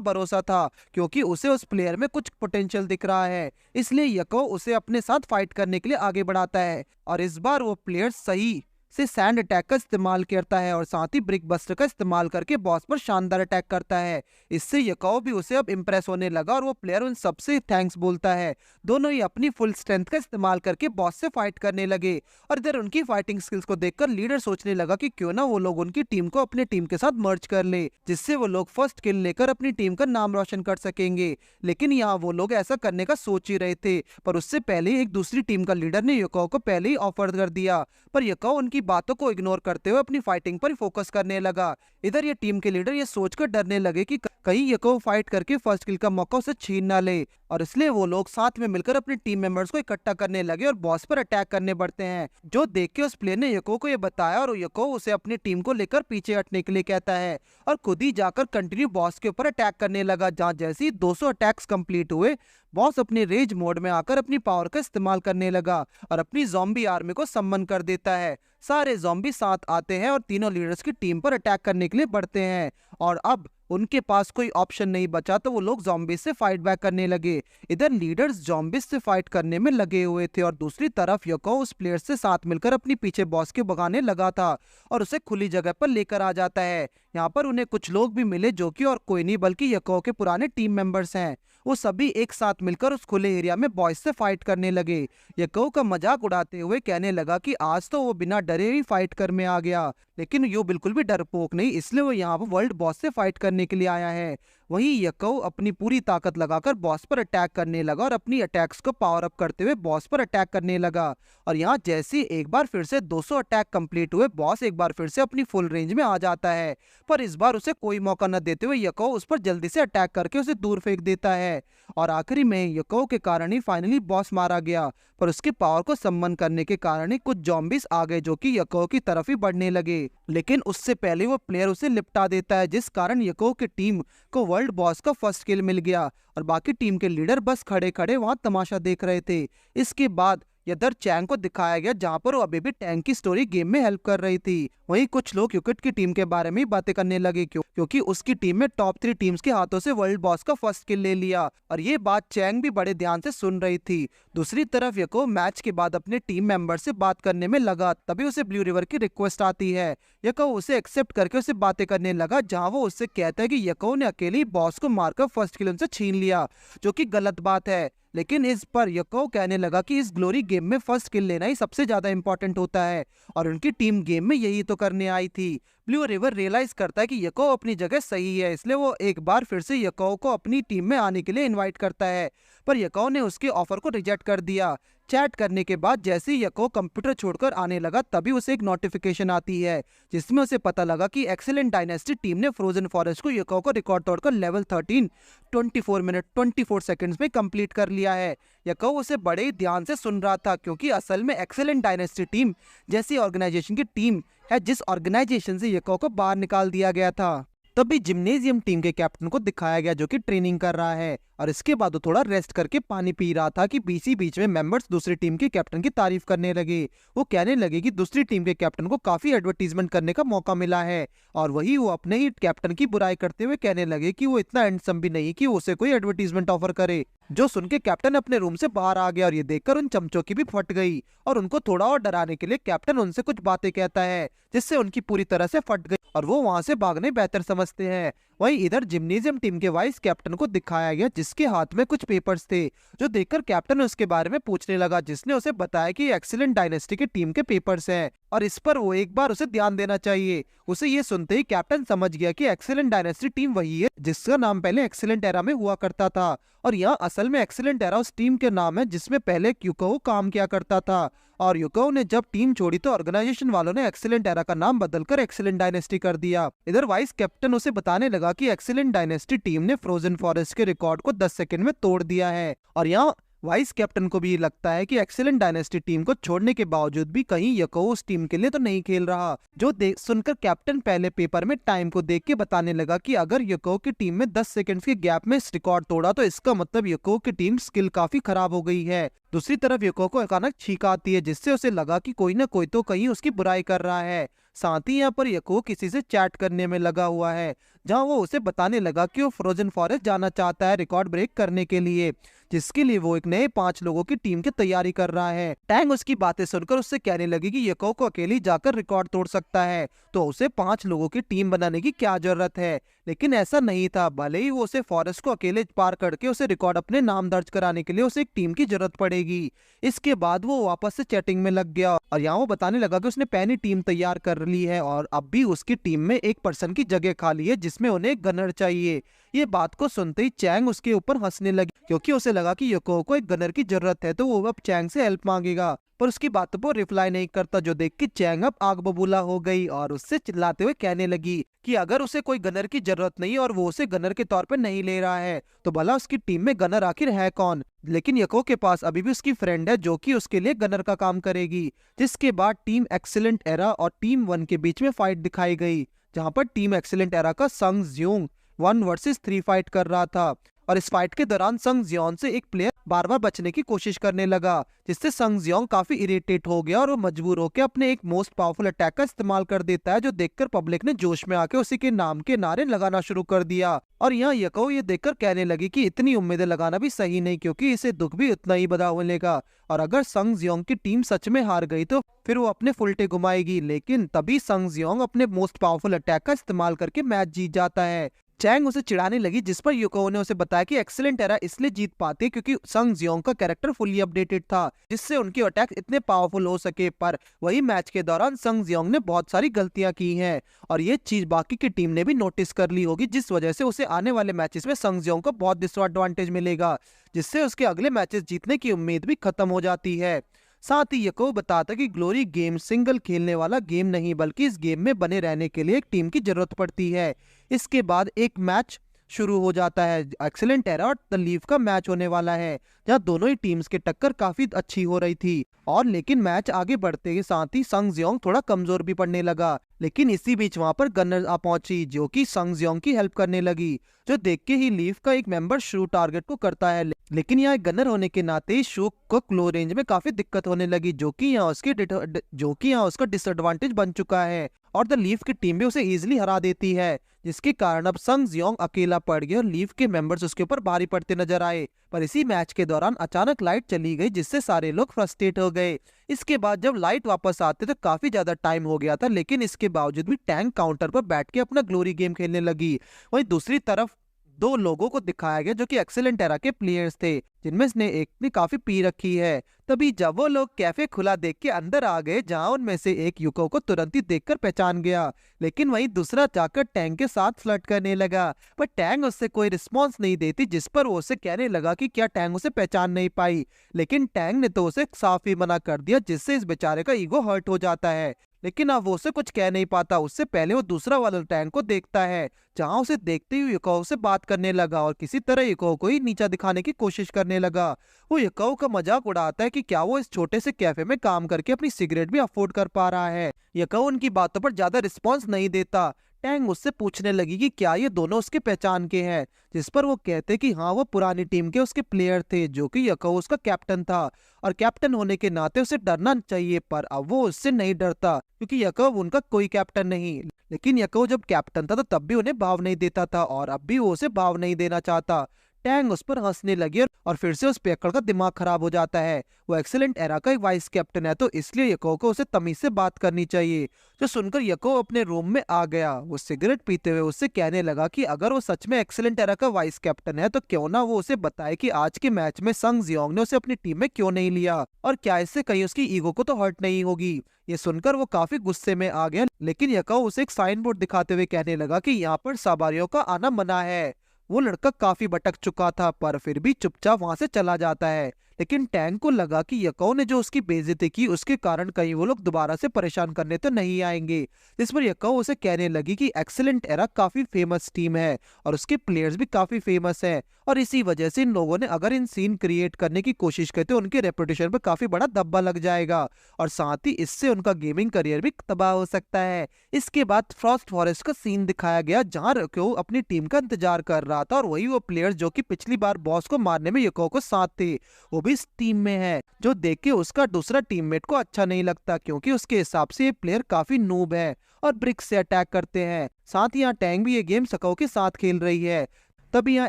भरोसा था, क्योंकि उसे उस प्लेयर में कुछ पोटेंशियल दिख रहा है। इसलिए युको उसे अपने साथ फाइट करने के लिए आगे बढ़ाता है, और इस बार वो प्लेयर सही से सैंड अटैक का इस्तेमाल करता है और साथ ही ब्रिक बस्टर का इस्तेमाल करके बॉस पर शानदार अटैक करता है। इससे युको भी उसे अब इम्प्रेस होने लगा और वो प्लेयर उन सबसे थैंक्स बोलता है। दोनों ही अपनी फुल स्ट्रेंथ का इस्तेमाल करके बॉस से फाइट करने लगे, और इधर उनकी फाइटिंग स्किल्स को देखकर लीडर सोचने लगा कि क्यों ना वो लोग उनकी टीम को अपने टीम के साथ मर्ज कर ले, जिससे वो लोग फर्स्ट किल लेकर अपनी टीम का नाम रोशन कर सकेंगे। लेकिन यहाँ वो लोग ऐसा करने का सोच ही रहे थे, पर उससे पहले एक दूसरी टीम का लीडर ने युको को पहले ही ऑफर कर दिया, पर युको उनकी बातों को इग्नोर करते हुए अपनी फाइटिंग पर फोकस करने लगा। इधर ये टीम के लीडर ये सोचकर डरने लगे कि कहीं यको फाइट करके फर्स्ट किल का मौका उसे छीन ना ले, और इसलिए वो लोग साथ में मिलकर अपने टीम मेंबर्स को इकट्ठा करने लगे और बॉस पर अटैक करने बढ़ते हैं। जो देख के उस प्लेयर ने यको को ये बताया और यको उसे अपनी टीम को लेकर पीछे हटने के लिए कहता है और खुद ही जाकर कंटिन्यू बॉस के ऊपर अटैक करने लगा। जहाँ जैसे ही 200 अटैक्स कंप्लीट हुए, बॉस अपने रेज मोड में आकर अपनी पावर का इस्तेमाल करने लगा और अपनी ज़ॉम्बी आर्मी को सम्मन कर देता है। सारे ज़ॉम्बी साथ आते हैं और तीनों लीडर्स की टीम पर अटैक करने के लिए बढ़ते हैं, और अब उनके पास कोई ऑप्शन नहीं बचा तो वो लोग ज़ॉम्बीज से फाइट बैक करने लगे। इधर लीडर्स ज़ॉम्बीज से फाइट करने में लगे हुए थे और दूसरी तरफ यको उस प्लेयर से साथ मिलकर अपनी पीछे बॉस के भगाने लगा था और उसे खुली जगह पर लेकर आ जाता है। यहाँ पर उन्हें कुछ लोग भी मिले जो कि और कोई नहीं बल्कि यको के पुराने टीम मेंबर्स हैं। वो सभी एक साथ मिलकर उस खुले एरिया में बॉयज से फाइट करने लगे। यको का मजाक उड़ाते हुए कहने लगा कि आज तो वो बिना डरे ही फाइट कर में आ गया, लेकिन यो बिल्कुल भी डरपोक नहीं, इसलिए वो यहाँ पर वर्ल्ड बॉस से फाइट करने के लिए आया है। वहीं यको अपनी पूरी ताकत लगाकर बॉस पर अटैक करने लगा और अपनी अटैक्स को पावर अप करते हुए बॉस पर अटैक करने लगा। और यहाँ जैसे एक बार फिर से 200 अटैक कंप्लीट हुए, बॉस एक बार फिर से अपनी फुल रेंज में आ जाता है, पर इस बार उसे कोई मौका न देते हुए यको उस पर जल्दी से अटैक करके उसे दूर फेंक देता है। और आखिरी में यको के कारण ही फाइनली बॉस मारा गया, पर उसकी पावर को सम्मन करने के कारण ही कुछ ज़ॉम्बीज आ गए जो कि यको की तरफ ही बढ़ने लगे, लेकिन उससे पहले वो प्लेयर उसे लिपटा देता है, जिस कारण यको की टीम को वर्ल्ड बॉस का फर्स्ट किल मिल गया और बाकी टीम के लीडर बस खड़े खड़े वहां तमाशा देख रहे थे। इसके बाद इधर चैंग को दिखाया गया जहां पर वो अभी भी टैंक की स्टोरी गेम में हेल्प कर रही थी। वहीं कुछ लोग यूकिट की टीम के बारे में बातें करने लगे क्योंकि उसकी टीम में टॉप 3 टीम्स के हाथों से वर्ल्ड बॉस का फर्स्ट किल ले लिया, और ये बात चैंग भी बड़े ध्यान से सुन रही थी। दूसरी तरफ यको मैच के बाद अपने टीम मेंबर से बात करने में लगा, तभी उसे ब्लू रिवर की रिक्वेस्ट आती है। यको उसे एक्सेप्ट करके उसे बातें करने लगा, जहाँ वो उससे कहता है कि यको ने अकेले बॉस को मारकर फर्स्ट किल उनसे छीन लिया, जो कि गलत बात है। लेकिन इस पर यको कहने लगा कि इस ग्लोरी गेम में फर्स्ट किल लेना ही सबसे ज्यादा इंपॉर्टेंट होता है और उनकी टीम गेम में यही तो करने आई थी। ब्लू रिवर रियलाइज करता है कि यको अपनी जगह सही है, इसलिए वो एक बार फिर से यको को अपनी टीम में आने के लिए इनवाइट करता है, पर यको ने उसके ऑफर को रिजेक्ट कर दिया। चैट करने के बाद जैसे ही यको कंप्यूटर छोड़कर आने लगा, तभी उसे एक नोटिफिकेशन आती है जिसमें उसे पता लगा कि एक्सीलेंट डायनेस्टी टीम ने फ्रोजन फॉरेस्ट को यको को रिकॉर्ड तोड़कर लेवल 13 24 मिनट 24 सेकंड्स में कंप्लीट कर लिया है। यको उसे बड़े ही ध्यान से सुन रहा था क्योंकि असल में एक्सीलेंट डायनेस्टी टीम जैसी ऑर्गेनाइजेशन की टीम है जिस ऑर्गेनाइजेशन से यको को बाहर निकाल दिया गया था। तभी जिम्नेजियम टीम के कैप्टन को दिखाया गया जो कि ट्रेनिंग कर रहा है, और इसके बाद वो थोड़ा रेस्ट करके पानी पी रहा था कि बीच में मेंबर्स दूसरी टीम के कैप्टन की तारीफ करने लगे। वो कहने लगे कि दूसरी टीम के कैप्टन को काफी एडवर्टीजमेंट करने का मौका मिला है, और वही वो अपने ही कैप्टन की बुराई करते हुए कहने लगे कि वो इतना हैंडसम भी नहीं कि उसे कोई एडवर्टीजमेंट ऑफर करे। जो सुन के कैप्टन अपने रूम से बाहर आ गया और ये देखकर उन चमचों की भी फट गई, और उनको थोड़ा और डराने के लिए कैप्टन उनसे कुछ बातें कहता है जिससे उनकी पूरी तरह से फट गई और वो वहां से भागने बेहतर समझते हैं। वहीं इधर जिम्नेजियम टीम के वाइस कैप्टन को दिखाया गया जिसके हाथ में कुछ पेपर्स थे, जो देखकर कैप्टन उसके बारे में पूछने लगा, जिसने उसे बताया कि एक्सीलेंट डायनेस्टी के टीम के पेपर्स हैं और इस पर वो एक बार उसे ध्यान देना चाहिए। उसे ये सुनते ही कैप्टन समझ गया कि एक्सीलेंट डायनेस्टी टीम वही है जिसका नाम पहले एक्सीलेंट एरा में हुआ करता था, और यहाँ असल में एक्सीलेंट एरा उस टीम के नाम है जिसमें पहले युको काम किया करता था, और युको ने जब टीम छोड़ी तो ऑर्गेनाइजेशन वालों ने एक्सीलेंट एरा का नाम बदलकर एक्सीलेंट डायनेस्टी कर दिया। इधर वाइस कैप्टन उसे बताने लगा कि एक्सीलेंट डायनेस्टी टीम ने फ्रोजन फॉरेस्ट के रिकॉर्ड को 10 सेकंड में तोड़ दिया है, और यहाँ वाइस कैप्टन को भी लगता है कि एक्सीलेंट डायनेस्टी टीम को छोड़ने के बावजूद भी कहीं यको उस टीम के लिए तो नहीं खेल रहा। जो सुनकर कैप्टन पहले पेपर में टाइम को देख के बताने लगा कि अगर यको की टीम में 10 सेकंड्स के गैप में इस रिकॉर्ड तोड़ा तो इसका मतलब यको की टीम स्किल काफी खराब हो गई है। दूसरी तरफ यको को अचानक छींक आती है जिससे उसे लगा कि कोई ना कोई तो कहीं उसकी बुराई कर रहा है। साथ ही यहाँ पर यको किसी से चैट करने में लगा हुआ है, जहाँ वो उसे बताने लगा कि वो फ्रोजन फॉरेस्ट जाना चाहता है रिकॉर्ड ब्रेक करने के लिए, जिसके लिए वो एक नए 5 लोगों की टीम की तैयारी कर रहा है। टैंग उसकी बातें सुनकर उससे कहने लगी कि यको को अकेले जाकर रिकॉर्ड तोड़ सकता है, तो उसे 5 लोगों की टीम बनाने की क्या जरूरत है। लेकिन ऐसा नहीं था, भले ही वो उसे फॉरेस्ट को अकेले पार करके उसे रिकॉर्ड अपने नाम दर्ज कराने के लिए उसे एक टीम की जरूरत पड़ेगी। इसके बाद वो वापस से चैटिंग में लग गया और यहाँ वो बताने लगा कि उसने पहली टीम तैयार कर ली है और अब भी उसकी टीम में एक पर्सन की जगह खाली है जिसमें उन्हें एक गनर चाहिए। ये बात को सुनते ही चैंग उसके ऊपर हंसने लगी क्योंकि उसे लगा कि यको को एक गनर की जरूरत है, तो वो अब चैंग से हेल्प मांगेगा, पर उसकी बातों पर रिप्लाई नहीं करता, जो देख के चैंग अब आग बबूला हो गई और उससे चिल्लाते हुए कहने लगी कि अगर उसे कोई गनर की जरूरत जरूरत नहीं और वो उसे गनर के तौर पे नहीं ले रहा है, तो भला उसकी टीम में गनर आखिर है कौन। लेकिन यको के पास अभी भी उसकी फ्रेंड है जो कि उसके लिए गनर का काम करेगी। जिसके बाद टीम एक्सीलेंट एरा और टीम 1 के बीच में फाइट दिखाई गई, जहां पर टीम एक्सीलेंट एरा का संग ज्योंग 1 वर्सेस 3 फाइट कर रहा था। और इस फाइट के दौरान संग जियोन से एक प्लेयर बार बार बचने की कोशिश करने लगा, जिससे संग जियोंग काफी इरिटेट हो गया और वो मजबूर होकर अपने एक मोस्ट पावरफुल अटैक का इस्तेमाल कर देता है, जो देखकर पब्लिक ने जोश में आके उसी के नाम के नारे लगाना शुरू कर दिया। और यहाँ यको ये देखकर कहने लगी कि इतनी उम्मीदें लगाना भी सही नहीं, क्योंकि इसे दुख भी उतना ही बड़ा मिलेगा, और अगर संग जियोंग की टीम सच में हार गई तो फिर वो अपने फुलटे घुमाएगी। लेकिन तभी संग जियोंग अपने मोस्ट पावरफुल अटैक का इस्तेमाल करके मैच जीत जाता है। चैंग उसे चिढ़ाने लगी, जिस पर युको ने उसे बताया कि एक्सीलेंट एरा इसलिए जीत पाती है क्योंकि संग जियोंग का कैरेक्टर फुली अपडेटेड था, जिससे उनके अटैक इतने पावरफुल हो सके। पर वही मैच के दौरान संग जियोंग ने बहुत सारी गलतियां की हैं और ये चीज बाकी की टीम ने भी नोटिस कर ली होगी, जिस वजह से उसे आने वाले मैचेस में संग जियोंग को बहुत डिसएडवांटेज मिलेगा, जिससे उसके अगले मैचेस जीतने की उम्मीद भी खत्म हो जाती है। साथ ही यको बताता कि ग्लोरी गेम सिंगल खेलने वाला गेम नहीं, बल्कि इस गेम में बने रहने के लिए एक टीम की जरूरत पड़ती है। इसके बाद एक मैच शुरू हो जाता है। एक्सीलेंट एरा और द लीफ का मैच होने वाला है, जहां दोनों ही टीम्स की टक्कर काफी अच्छी हो रही थी। और लेकिन मैच आगे बढ़ते के साथ ही संग जियोंग थोड़ा कमजोर भी पड़ने लगा। लेकिन इसी बीच वहां पर गनर आ पहुंची, जो कि संग जियोंग की हेल्प करने लगी, जो देख के ही लीफ का एक मेंबर शू टारगेट को करता है। लेकिन यहाँ गनर होने के नाते शू को क्लो रेंज में काफी दिक्कत होने लगी, जो कि यहाँ उसका डिसएडवांटेज बन चुका है, और द लीफ की टीम भी उसे इजीली हरा देती है, जिसके कारण अब संग जियोंग अकेला पड़ गया और लीफ के मेंबर्स उसके ऊपर भारी पड़ते नजर आए। पर इसी मैच के दौरान अचानक लाइट चली गई, जिससे सारे लोग फ्रस्ट्रेट हो गए। इसके बाद जब लाइट वापस आते तो काफी ज्यादा टाइम हो गया था, लेकिन इसके बावजूद भी टैंक काउंटर पर बैठ के अपना ग्लोरी गेम खेलने लगी। वहीं दूसरी तरफ दो लोगों को दिखाया गया जो कि एक्सीलेंट एरा के प्लेयर्स थे, जिनमें से एक ने काफी पी रखी है। तभी जब वो लोग कैफे खुला देख के अंदर आ गए, जहां उनमें से एक युको को तुरंत ही देखकर पहचान गया, लेकिन वहीं दूसरा जाकर टैंग के साथ फ्लर्ट करने लगा। पर टैंग उससे कोई रिस्पॉन्स नहीं देती, जिस पर वो उसे कहने लगा कि क्या टैंग उसे पहचान नहीं पाई। लेकिन टैंग ने तो उसे साफ ही मना कर दिया, जिससे इस बेचारे का ईगो हर्ट हो जाता है। लेकिन अब वो उसे कुछ कह नहीं पाता। उससे पहले वो दूसरा वाला टैंक को देखता है, जहां उसे देखते ही युकाओ से बात करने लगा और किसी तरह युकाओ को ही नीचा दिखाने की कोशिश करने लगा। वो युकाओ का मजाक उड़ाता है कि क्या वो इस छोटे से कैफे में काम करके अपनी सिगरेट भी अफोर्ड कर पा रहा है। युकाओ उनकी बातों पर ज्यादा रिस्पॉन्स नहीं देता। टैंग उससे पूछने लगी कि क्या ये दोनों उसके पहचान के हैं, जिस पर वो कहते कि हाँ, वो पुरानी टीम के उसके प्लेयर थे, जो कि यको उसका कैप्टन था, और कैप्टन होने के नाते उसे डरना चाहिए। पर अब वो उससे नहीं डरता, क्योंकि यको उनका कोई कैप्टन नहीं। लेकिन यको जब कैप्टन था तो तब भी उन्हें भाव नहीं देता था, और अब भी वो उसे भाव नहीं देना चाहता। टैंग उस पर हंसने लगी और फिर से उस पेकड़ का दिमाग खराब हो जाता है। वो एक्सीलेंट एरा का एक वाइस कैप्टन है, तो इसलिए यको को उसे तमीज से बात करनी चाहिए। जो सुनकर यको अपने रूम में आ गया। वो सिगरेट पीते हुए उससे कहने लगा कि अगर वो सच में एक्सीलेंट एरा का वाइस कैप्टन है तो क्यों ना वो उसे बताए कि आज के मैच में संग जियोंग ने उसे अपनी टीम में क्यों नहीं लिया, और क्या इससे कहीं उसकी ईगो को तो हर्ट नहीं होगी। ये सुनकर वो काफी गुस्से में आ गया। लेकिन यको उसे एक साइन बोर्ड दिखाते हुए कहने लगा कि यहाँ पर सवारियों का आना मना है। वो लड़का काफी भटक चुका था, पर फिर भी चुपचाप वहां से चला जाता है। लेकिन टैंग को लगा कि यको ने जो उसकी बेइज्जती की, उसके कारण कहीं वो लोग दोबारा से परेशान करने तो नहीं आएंगे। जिस पर यको उसे कहने लगी कि एक्सीलेंट एरा काफी फेमस टीम है और उसके प्लेयर्स भी काफी फेमस है, और इसी वजह से इन लोगों ने अगर इन सीन क्रिएट करने की कोशिश की तो उनके रेपुटेशन पर काफी बड़ा धब्बा लग जाएगा, और साथ ही इससे उनका गेमिंग करियर भी तबाह हो सकता है। इसके बाद फ्रॉस्ट फॉरेस्ट का सीन दिखाया गया, जहां यको अपनी टीम का इंतजार कर रहा था, और वही वो प्लेयर्स जो कि पिछली बार बॉस को मारने में यको को साथ थे, वो भी इस टीम में है। जो देख के उसका दूसरा टीममेट को अच्छा नहीं लगता, क्योंकि उसके हिसाब से ये प्लेयर काफी नूब है और ब्रिक्स से अटैक करते हैं। साथ ही यहाँ टैंग भी ये गेम सको के साथ खेल रही है। तभी यहाँ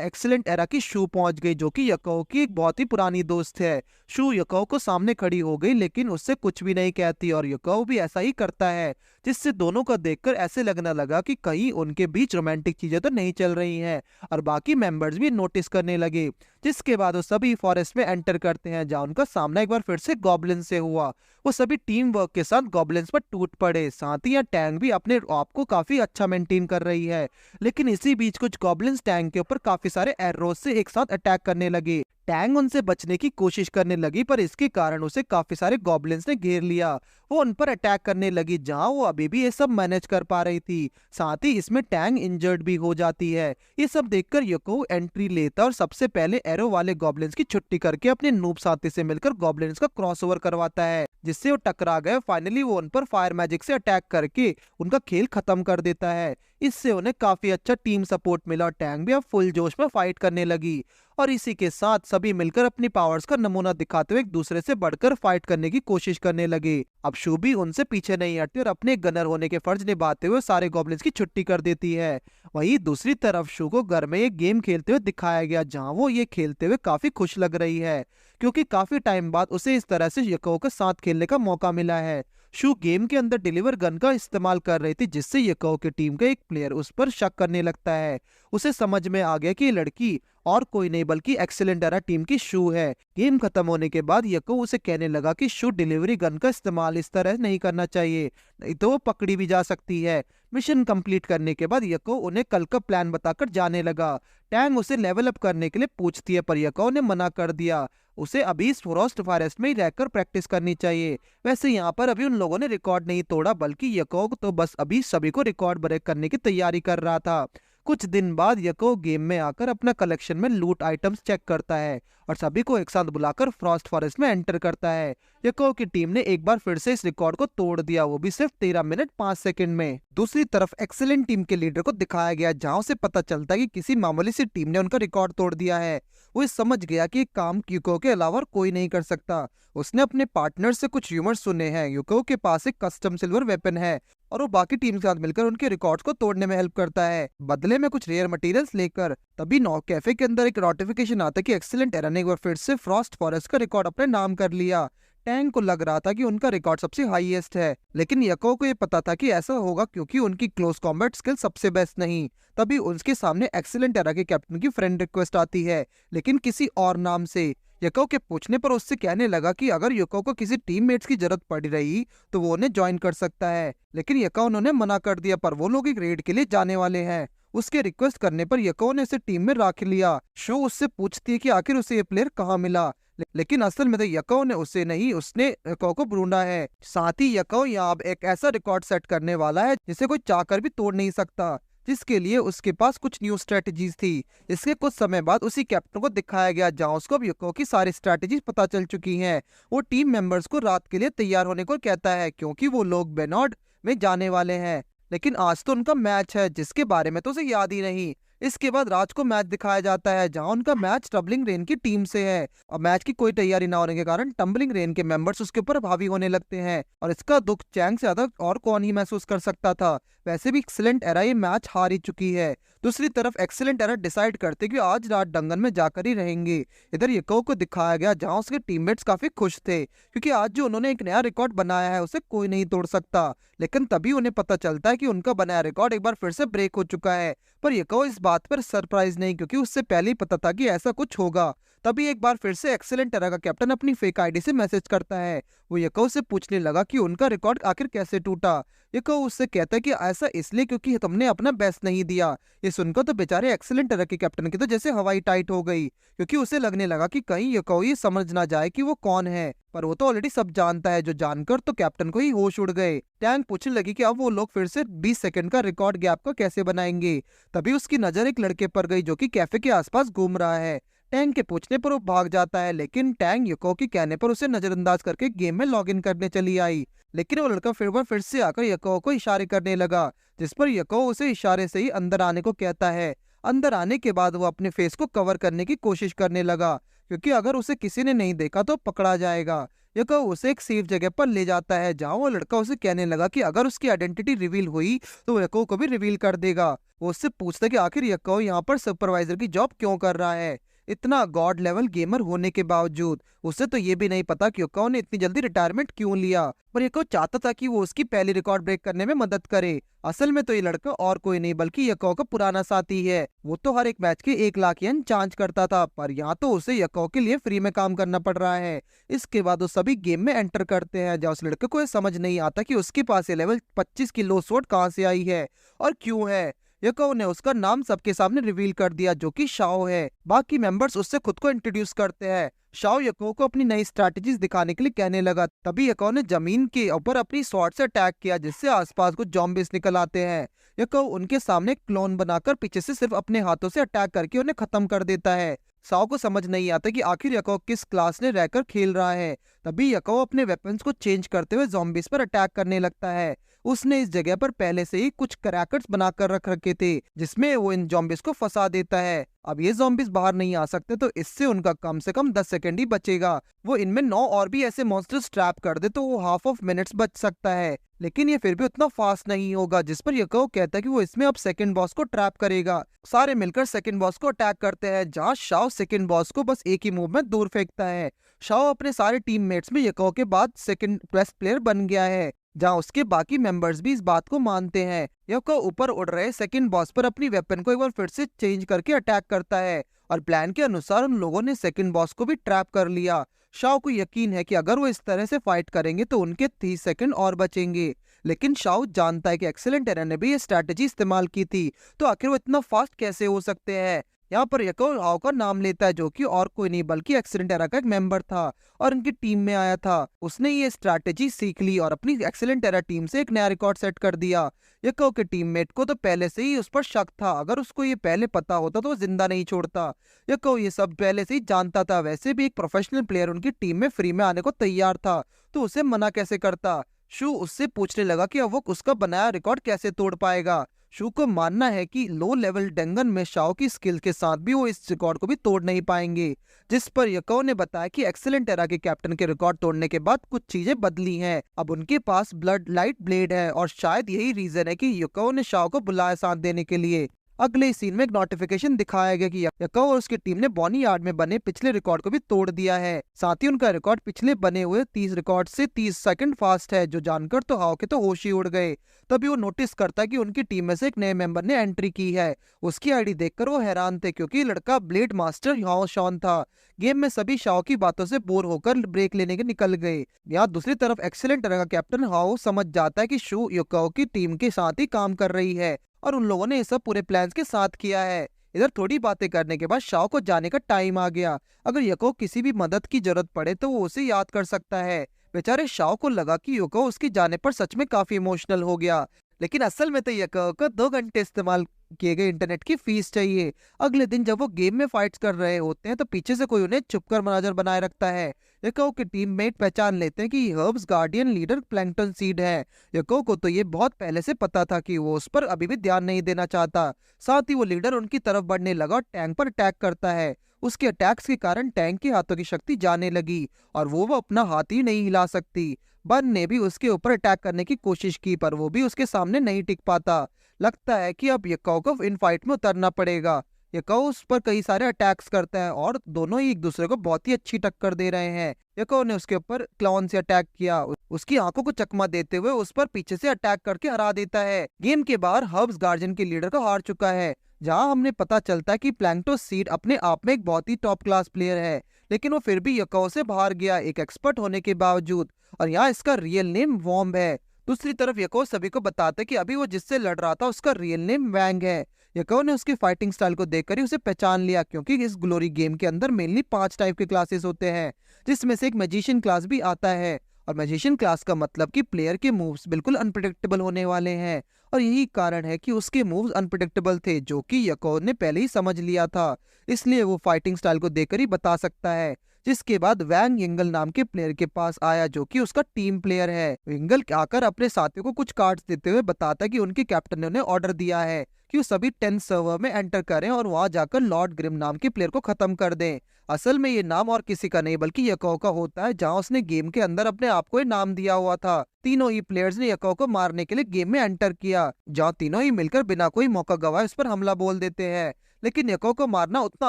एक्सीलेंट एरा की शू पहुंच गई, जो कि यको की एक बहुत ही पुरानी दोस्त है। शू यको को सामने खड़ी हो गई, लेकिन उससे कुछ भी नहीं कहती, और यको भी ऐसा ही करता है, जिससे दोनों को देखकर ऐसे लगने लगा कि कहीं उनके बीच रोमांटिक चीजें तो नहीं चल रही हैं, और बाकी मेंबर्स भी नोटिस करने लगे। जिसके बाद वो सभी फॉरेस्ट में एंटर करते हैं, जहाँ उनका सामना एक बार फिर से गॉब्लिन से हुआ। वो सभी टीम वर्क के साथ गॉब्लिन्स पर टूट पड़े। साथ ही यहाँ टैंग भी अपने आप को काफी अच्छा मेंटेन कर रही है, लेकिन इसी बीच कुछ गॉब्लिन्स टैंग के ऊपर पर काफी सारे एरोस से एक साथ अटैक करने लगे। टैंग उनसे बचने की कोशिश करने लगी, पर इसके कारण उसे काफी सारे गॉब्लिन्स ने घेर लिया। वो उन पर अटैक करने लगी, जहां वो अभी भी ये सब मैनेज कर पा रही थी। साथ ही इसमें टैंग इंजर्ड भी हो जाती है। ये सब देखकर यको एंट्री लेता और सबसे पहले एरो वाले गॉब्लिन्स की छुट्टी करके अपने नूब साथी से मिलकर गॉब्लिन्स का क्रॉसओवर करवाता है, जिससे वो टकरा गए। फाइनली वो उन पर फायर मैजिक से अटैक करके उनका खेल खत्म कर देता है। इससे उन्हें काफी अच्छा टीम सपोर्ट मिला और टैंग भी अब फुल जोश में फाइट करने लगी। और इसी के साथ सभी मिलकर अपनी पावर्स का नमूना दिखाते हुए एक दूसरे से बढ़कर फाइट करने की कोशिश करने लगे। अब शू भी उनसे पीछे नहीं हटती और अपने गनर होने के फर्ज निभाते हुए सारे गॉब्लिन्स की छुट्टी कर देती है। वहीं दूसरी तरफ शू को घर में एक गेम खेलते हुए दिखाया गया, जहां वो ये खेलते हुए काफी खुश लग रही है, क्योंकि काफी टाइम बाद उसे इस तरह से यको के साथ खेलने का मौका मिला है। शू गेम के अंदर डिलीवर गन का इस्तेमाल कर रही थी, जिससे यको की टीम का एक प्लेयर उस पर शक करने लगता है। उसे समझ में आ गया कि ये लड़की और कोई नहीं बल्कि एक्सीलेंट एरा टीम की शू है। गेम खत्म होने के बाद यको उसे कहने लगा कि शू डिलीवरी गन का इस्तेमाल इस तरह नहीं करना चाहिए, नहीं तो वो पकड़ी भी जा सकती है। मिशन कंप्लीट करने के बाद यको उन्हें कल का प्लान बताकर जाने लगा। टैंग उसे लेवल अप करने के लिए पूछती है, पर यको ने मना कर दिया। उसे अभी इस फॉरेस्ट फॉरेस्ट में ही रहकर प्रैक्टिस करनी चाहिए। वैसे यहाँ पर अभी उन लोगों ने रिकॉर्ड नहीं तोड़ा, बल्कि यको तो बस अभी सभी को रिकॉर्ड ब्रेक करने की तैयारी कर रहा था। कुछ दिन बाद यको गेम में आकर अपना कलेक्शन में लूट आइटम्स चेक करता है और सभी को एक साथ बुलाकर फ्रॉस्ट फॉरेस्ट में एंटर करता है। यको की टीम ने एक बार फिर से इस रिकॉर्ड को तोड़ दिया, वो भी सिर्फ 13 मिनट 5 सेकंड में। दूसरी तरफ एक्सीलेंट टीम के लीडर को दिखाया गया, जहां से पता चलता है कि किसी मामूली सी टीम ने उनका रिकॉर्ड तोड़ दिया है। वो समझ गया कि काम यूको के अलावा कोई नहीं कर सकता। उसने अपने पार्टनर से कुछ र्यूमर्स सुने हैं। यूको के पास एक कस्टम सिल्वर वेपन है और वो बाकी टीम के साथ मिलकर उनके रिकॉर्ड्स को तोड़ने में हेल्प करता है, बदले में कुछ रेयर मटेरियल्स लेकर। तभी नॉक कैफे के अंदर एक नोटिफिकेशन आता है कि एक्सीलेंट एरा ने एक बार फिर से फ्रॉस्ट फॉरेस्ट का रिकॉर्ड अपने नाम कर लिया। टैंग को लग रहा था कि उनका रिकॉर्ड सबसे हाईएस्ट है, लेकिन यको को ये पता था कि ऐसा होगा क्योंकि उनकी क्लोज कॉम्बैट स्किल सबसे बेस्ट नहीं। तभी उसके सामने एक्सीलेंट एरा के कैप्टन की फ्रेंड रिक्वेस्ट आती है, लेकिन किसी और नाम से। यको के पूछने पर उससे कहने लगा कि अगर यको को किसी टीममेट्स की जरूरत पड़ रही तो वो उन्हें ज्वाइन कर सकता है, लेकिन यको उन्होंने मना कर दिया, पर वो लोग एक रेड के लिए जाने वाले हैं। उसके रिक्वेस्ट करने पर यको ने उसे टीम में रख लिया। शो उससे पूछती है कि आखिर उसे ये प्लेयर कहाँ मिला, लेकिन असल में तो यको ने उसे नहीं, उसने यको को ढूंढा है। साथ ही यको यहाँ एक ऐसा रिकॉर्ड सेट करने वाला है जिसे कोई चाहकर भी तोड़ नहीं सकता, जिसके लिए उसके पास कुछ न्यू स्ट्रेटजीज थी। इसके कुछ समय बाद उसी कैप्टन को दिखाया गया, जहां उसको अब यको की सारी स्ट्रेटजीज पता चल चुकी हैं। वो टीम मेंबर्स को रात के लिए तैयार होने को कहता है, क्योंकि वो लोग बेनॉर्ड में जाने वाले हैं। लेकिन आज तो उनका मैच है, जिसके बारे में तो उसे याद ही नहीं। इसके बाद राज को मैच दिखाया जाता है, जहां उनका मैच टम्बलिंग रेन की टीम से है और मैच की कोई तैयारी ना होने के कारण टम्बलिंग रेन के मेंबर्स उसके ऊपर हावी होने लगते हैं और इसका दुख चैंग से ज्यादा और कौन ही महसूस कर सकता था। वैसे भी एक्सीलेंट एरा ये मैच हार ही चुकी है। दूसरी तरफ एक्सीलेंट एरा डिसाइड करते कि आज रात डंगन में जाकर ही रहेंगे। इधर यको को दिखाया गया, जहां उसके टीममेट्स काफी खुश थे, क्योंकि आज जो उन्होंने एक नया रिकॉर्ड बनाया है उसे कोई नहीं तोड़ सकता। लेकिन तभी उन्हें पता चलता है कि उनका बनाया रिकॉर्ड एक बार फिर से ब्रेक हो चुका है। पर यको इस बात पर सरप्राइज नहीं, क्योंकि उससे पहले ही पता था कि ऐसा कुछ होगा। तभी एक बार फिर से एक्सीलेंट एरा का कैप्टन अपनी फेक आईडी से मैसेज करता है। वो यको से पूछने लगा कि उनका रिकॉर्ड आखिर कैसे टूटा। यको उससे कहता है कि ऐसा इसलिए क्योंकि तुमने अपना बेस्ट नहीं दिया। ये सुनकर तो बेचारे एक्सीलेंट एरा के कैप्टन की तो जैसे हवाई टाइट हो गई, क्योंकि उसे लगने लगा कि कहीं यको ये समझ ना जाए कि वो कौन है, पर वो तो ऑलरेडी सब जानता है। जो जानकर तो कैप्टन को ही होश उड़ गए। टैंग पूछने लगी कि अब वो लोग फिर से 20 सेकंड का रिकॉर्ड गैप को कैसे बनाएंगे। तभी उसकी नजर एक लड़के पर गई, जो कि कैफे के आसपास घूम रहा है। टैंग के पूछने पर वो भाग जाता है, लेकिन टैंग यको के कहने पर उसे नजरअंदाज करके गेम में लॉगिन करने चली आई। लेकिन वो लड़का फिर से आकर यको को इशारे करने लगा, जिस पर यको उसे इशारे से ही अंदर आने को कहता है। अंदर आने के बाद वो अपने फेस को कवर करने की कोशिश करने लगा, क्योंकि अगर उसे किसी ने नहीं देखा तो पकड़ा जाएगा। यको उसे एक सेफ जगह पर ले जाता है, जहां वो लड़का उसे कहने लगा कि अगर उसकी आइडेंटिटी रिवील हुई तो यको को भी रिवील कर देगा। वो उससे पूछता है कि आखिर यको यहाँ पर सुपरवाइजर की जॉब क्यों कर रहा है। इतना गॉड लेवल गेमर होने के बावजूद उसे तो ये भी नहीं पता कि यको ने इतनी जल्दी रिटायरमेंट क्यों लिया, पर यको चाहता था कि वो उसकी पहली रिकॉर्ड ब्रेक करने में मदद करे। असल में तो ये लड़का और कोई नहीं बल्कि यको का पुराना साथी है। वो तो हर एक मैच के 1 लाख येन चार्ज करता था, पर यहाँ तो उसे यको के लिए फ्री में काम करना पड़ रहा है। इसके बाद वो सभी गेम में एंटर करते हैं, जहाँ उस लड़के को ये समझ नहीं आता कि उसके पास ये लेवल 25 की लो स्वॉर्ड कहाँ से आई है और क्यों है। यको ने उसका नाम सबके सामने रिवील कर दिया, जो कि शाओ है। बाकी मेंबर्स उससे खुद को इंट्रोड्यूस करते हैं। शाओ यको को अपनी नई स्ट्रैटेजीज दिखाने के लिए कहने लगा। तभी यको ने जमीन के ऊपर अपनी स्वॉर्ड से अटैक किया, जिससे आसपास कुछ ज़ॉम्बीज निकल आते हैं। यको उनके सामने क्लोन बनाकर पीछे से सिर्फ अपने हाथों से अटैक करके उन्हें खत्म कर देता है। साओ को समझ नहीं आता कि आखिर यको किस क्लास ने रहकर खेल रहा है। तभी यको अपने वेपन्स को चेंज करते हुए ज़ॉम्बीज पर अटैक करने लगता है। उसने इस जगह पर पहले से ही कुछ क्रैकर्स बनाकर रख रखे थे, जिसमें वो इन ज़ॉम्बीज को फंसा देता है। अब ये ज़ॉम्बीज बाहर नहीं आ सकते, तो इससे उनका कम से कम 10 सेकंड ही बचेगा। वो इनमें 9 और भी ऐसे मॉन्स्टर्स ट्रैप कर दे तो वो हाफ ऑफ मिनट्स बच सकता है, लेकिन ये फिर भी उतना फास्ट नहीं होगा। जिस पर यको कहता है कि वो इसमें अब सेकंड बॉस को ट्रैप करेगा। सारे मिलकर सेकंड बॉस को अटैक करते हैं, जहां शाओ सेकंड बॉस को बस एक ही मूव में दूर फेंकता है। शाओ अपने सारे टीममेट्स में यको के बाद सेकंड बेस्ट प्लेयर बन गया है, जहां उसके बाकी मेंबर्स भी इस बात को मानते हैं। यको ऊपर उड़ रहे सेकंड बॉस पर अपनी वेपन को एक बार फिर से चेंज करके अटैक करता है, और प्लान के अनुसार उन लोगों ने सेकंड बॉस को भी ट्रैप कर लिया। शाओ को यकीन है कि अगर वो इस तरह से फाइट करेंगे तो उनके 30 सेकंड और बचेंगे, लेकिन शाओ जानता है कि एक्सीलेंट एरा ने भी ये स्ट्रैटेजी इस्तेमाल की थी, तो आखिर वो इतना फास्ट कैसे हो सकते हैं। यहाँ पर यको हाओ का नाम लेता है, जो कि और कोई नहीं बल्कि एक्सीलेंट एरा का एक मेंबर था और उनकी टीम में आया था। उसने ये स्ट्रैटेजी सीख ली और अपनी एक्सीलेंट एरा टीम से एक नया रिकॉर्ड सेट कर दिया। यको के टीममेट को तो पहले से ही उस पर शक था, अगर उसको ये पहले पता होता तो वो जिंदा नहीं छोड़ता। यको ये सब पहले से ही जानता था। वैसे भी एक प्रोफेशनल प्लेयर उनकी टीम में फ्री में आने को तैयार था, तो उसे मना कैसे करता। शू उससे पूछने लगा कि अब वो उसका बनाया रिकॉर्ड कैसे तोड़ पाएगा। शू को मानना है कि लो लेवल डेंगन में शाओ की स्किल के साथ भी वो इस रिकॉर्ड को भी तोड़ नहीं पाएंगे। जिस पर यको ने बताया कि एक्सीलेंट एरा के कैप्टन के रिकॉर्ड तोड़ने के बाद कुछ चीजें बदली हैं। अब उनके पास ब्लड लाइट ब्लेड है, और शायद यही रीजन है कि यको ने शाओ को बुलाया साथ देने के लिए। अगले सीन में एक नोटिफिकेशन दिखाया गया कि यको और उसकी टीम ने बॉनी यार्ड में बने पिछले रिकॉर्ड को भी तोड़ दिया है। साथ ही उनका रिकॉर्ड पिछले बने हुए 30 रिकॉर्ड से 30 सेकंड फास्ट है, जो जानकर तो हाओ के तो होश ही उड़ गए। तभी वो नोटिस करता है कि उनकी टीम में से एक नए मेंबर ने एंट्री की है। उसकी आईडी देखकर वो हैरान थे, क्योंकि लड़का ब्लेड मास्टर हाओ शॉन था। गेम में सभी शाओ की बातों से बोर होकर ब्रेक लेने के निकल गए। यहाँ दूसरी तरफ एक्सीलेंट एरा का कैप्टन हाओ समझ जाता है कि शू यको की टीम के साथ ही काम कर रही है, और उन लोगों ने ये सब पूरे प्लान्स के साथ किया है। इधर थोड़ी बातें करने के बाद शाओ को जाने का टाइम आ गया। अगर यको किसी भी मदद की जरूरत पड़े तो वो उसे याद कर सकता है। बेचारे शाओ को लगा कि यको उसकी जाने पर सच में काफी इमोशनल हो गया, लेकिन असल में तो यको को 2 घंटे इस्तेमाल किए गए इंटरनेट की फीस चाहिए। अगले दिन जब वो गेम में फाइट्स कर रहे होते हैं तो पीछे से कोई उन्हें छुपकर नजर बनाए रखता है। यको के टीममेट पहचान लेते हैं कि herbs guardian leader plankton seed है। यको को तो ये बहुत पहले से पता था कि वो उस पर अभी भी ध्यान नहीं देना चाहता। साथ ही वो लीडर उनकी तरफ बढ़ने लगा और टैंक पर अटैक करता है। उसके अटैक्स के कारण टैंक के हाथों की शक्ति जाने लगी, और वो अपना हाथ ही नहीं हिला सकती। बन ने भी उसके ऊपर अटैक करने की कोशिश की, पर वो भी उसके सामने नहीं टिक पाता। लगता है कि अब यको को इन फाइट में उतरना पड़ेगा। यको उस पर कई सारे अटैक्स करता है, और दोनों ही एक दूसरे को बहुत ही अच्छी टक्कर दे रहे हैं। यको ने उसके ऊपर क्लॉन से अटैक किया, उसकी आंखों को चकमा देते हुए उस पर पीछे से अटैक करके हरा देता है। गेम के बाहर हर्ब्स गार्जियन के लीडर को हार चुका है, जहां हमने पता चलता है कि प्लैंक्टोस सीड अपने आप में एक बहुत ही टॉप क्लास प्लेयर है, लेकिन वो फिर भी यको से बाहर गया एक एक्सपर्ट होने के बावजूद, और यहाँ इसका रियल नेम वॉम्ब है। दूसरी तरफ यको सभी को बताता है कि अभी वो जिससे लड़ रहा था उसका रियल नेम वैंग है। यको ने उसकी फाइटिंग स्टाइल को देखकर ही उसे पहचान लिया, क्योंकि इस ग्लोरी गेम के अंदर मेनली 5 टाइप के क्लासेस होते हैं, जिसमें से एक मैजिशियन क्लास भी आता है। और मैजिशियन क्लास का मतलब कि प्लेयर के मूव्स बिल्कुल अनप्रेडिक्टेबल होने वाले हैं, और यही कारण है कि उसके मूव्स अनप्रेडिक्टेबल थे, जो कि यको ने पहले ही समझ लिया था। इसलिए वो फाइटिंग स्टाइल को देखकर ही बता सकता है। जिसके बाद वैंग यंगल नाम के प्लेयर के पास आया, जो कि उसका टीम प्लेयर है। यंगल आकर अपने साथियों को कुछ कार्ड्स देते हुए बताता है कि उनके कैप्टन ने उन्हें ऑर्डर दिया है कि वो सभी 10 सर्वर में एंटर करें और वहां जाकर लॉर्ड ग्रिम नाम के प्लेयर को खत्म कर दें। असल में ये नाम और किसी का नहीं बल्कि यको का होता है, जहां उसने गेम के अंदर अपने आप को नाम दिया हुआ था। तीनों ही प्लेयर्स ने यको को मारने के लिए गेम में एंटर किया, जहां तीनों ही मिलकर बिना कोई मौका गवाए उस पर हमला बोल देते हैं। लेकिन यको को मारना उतना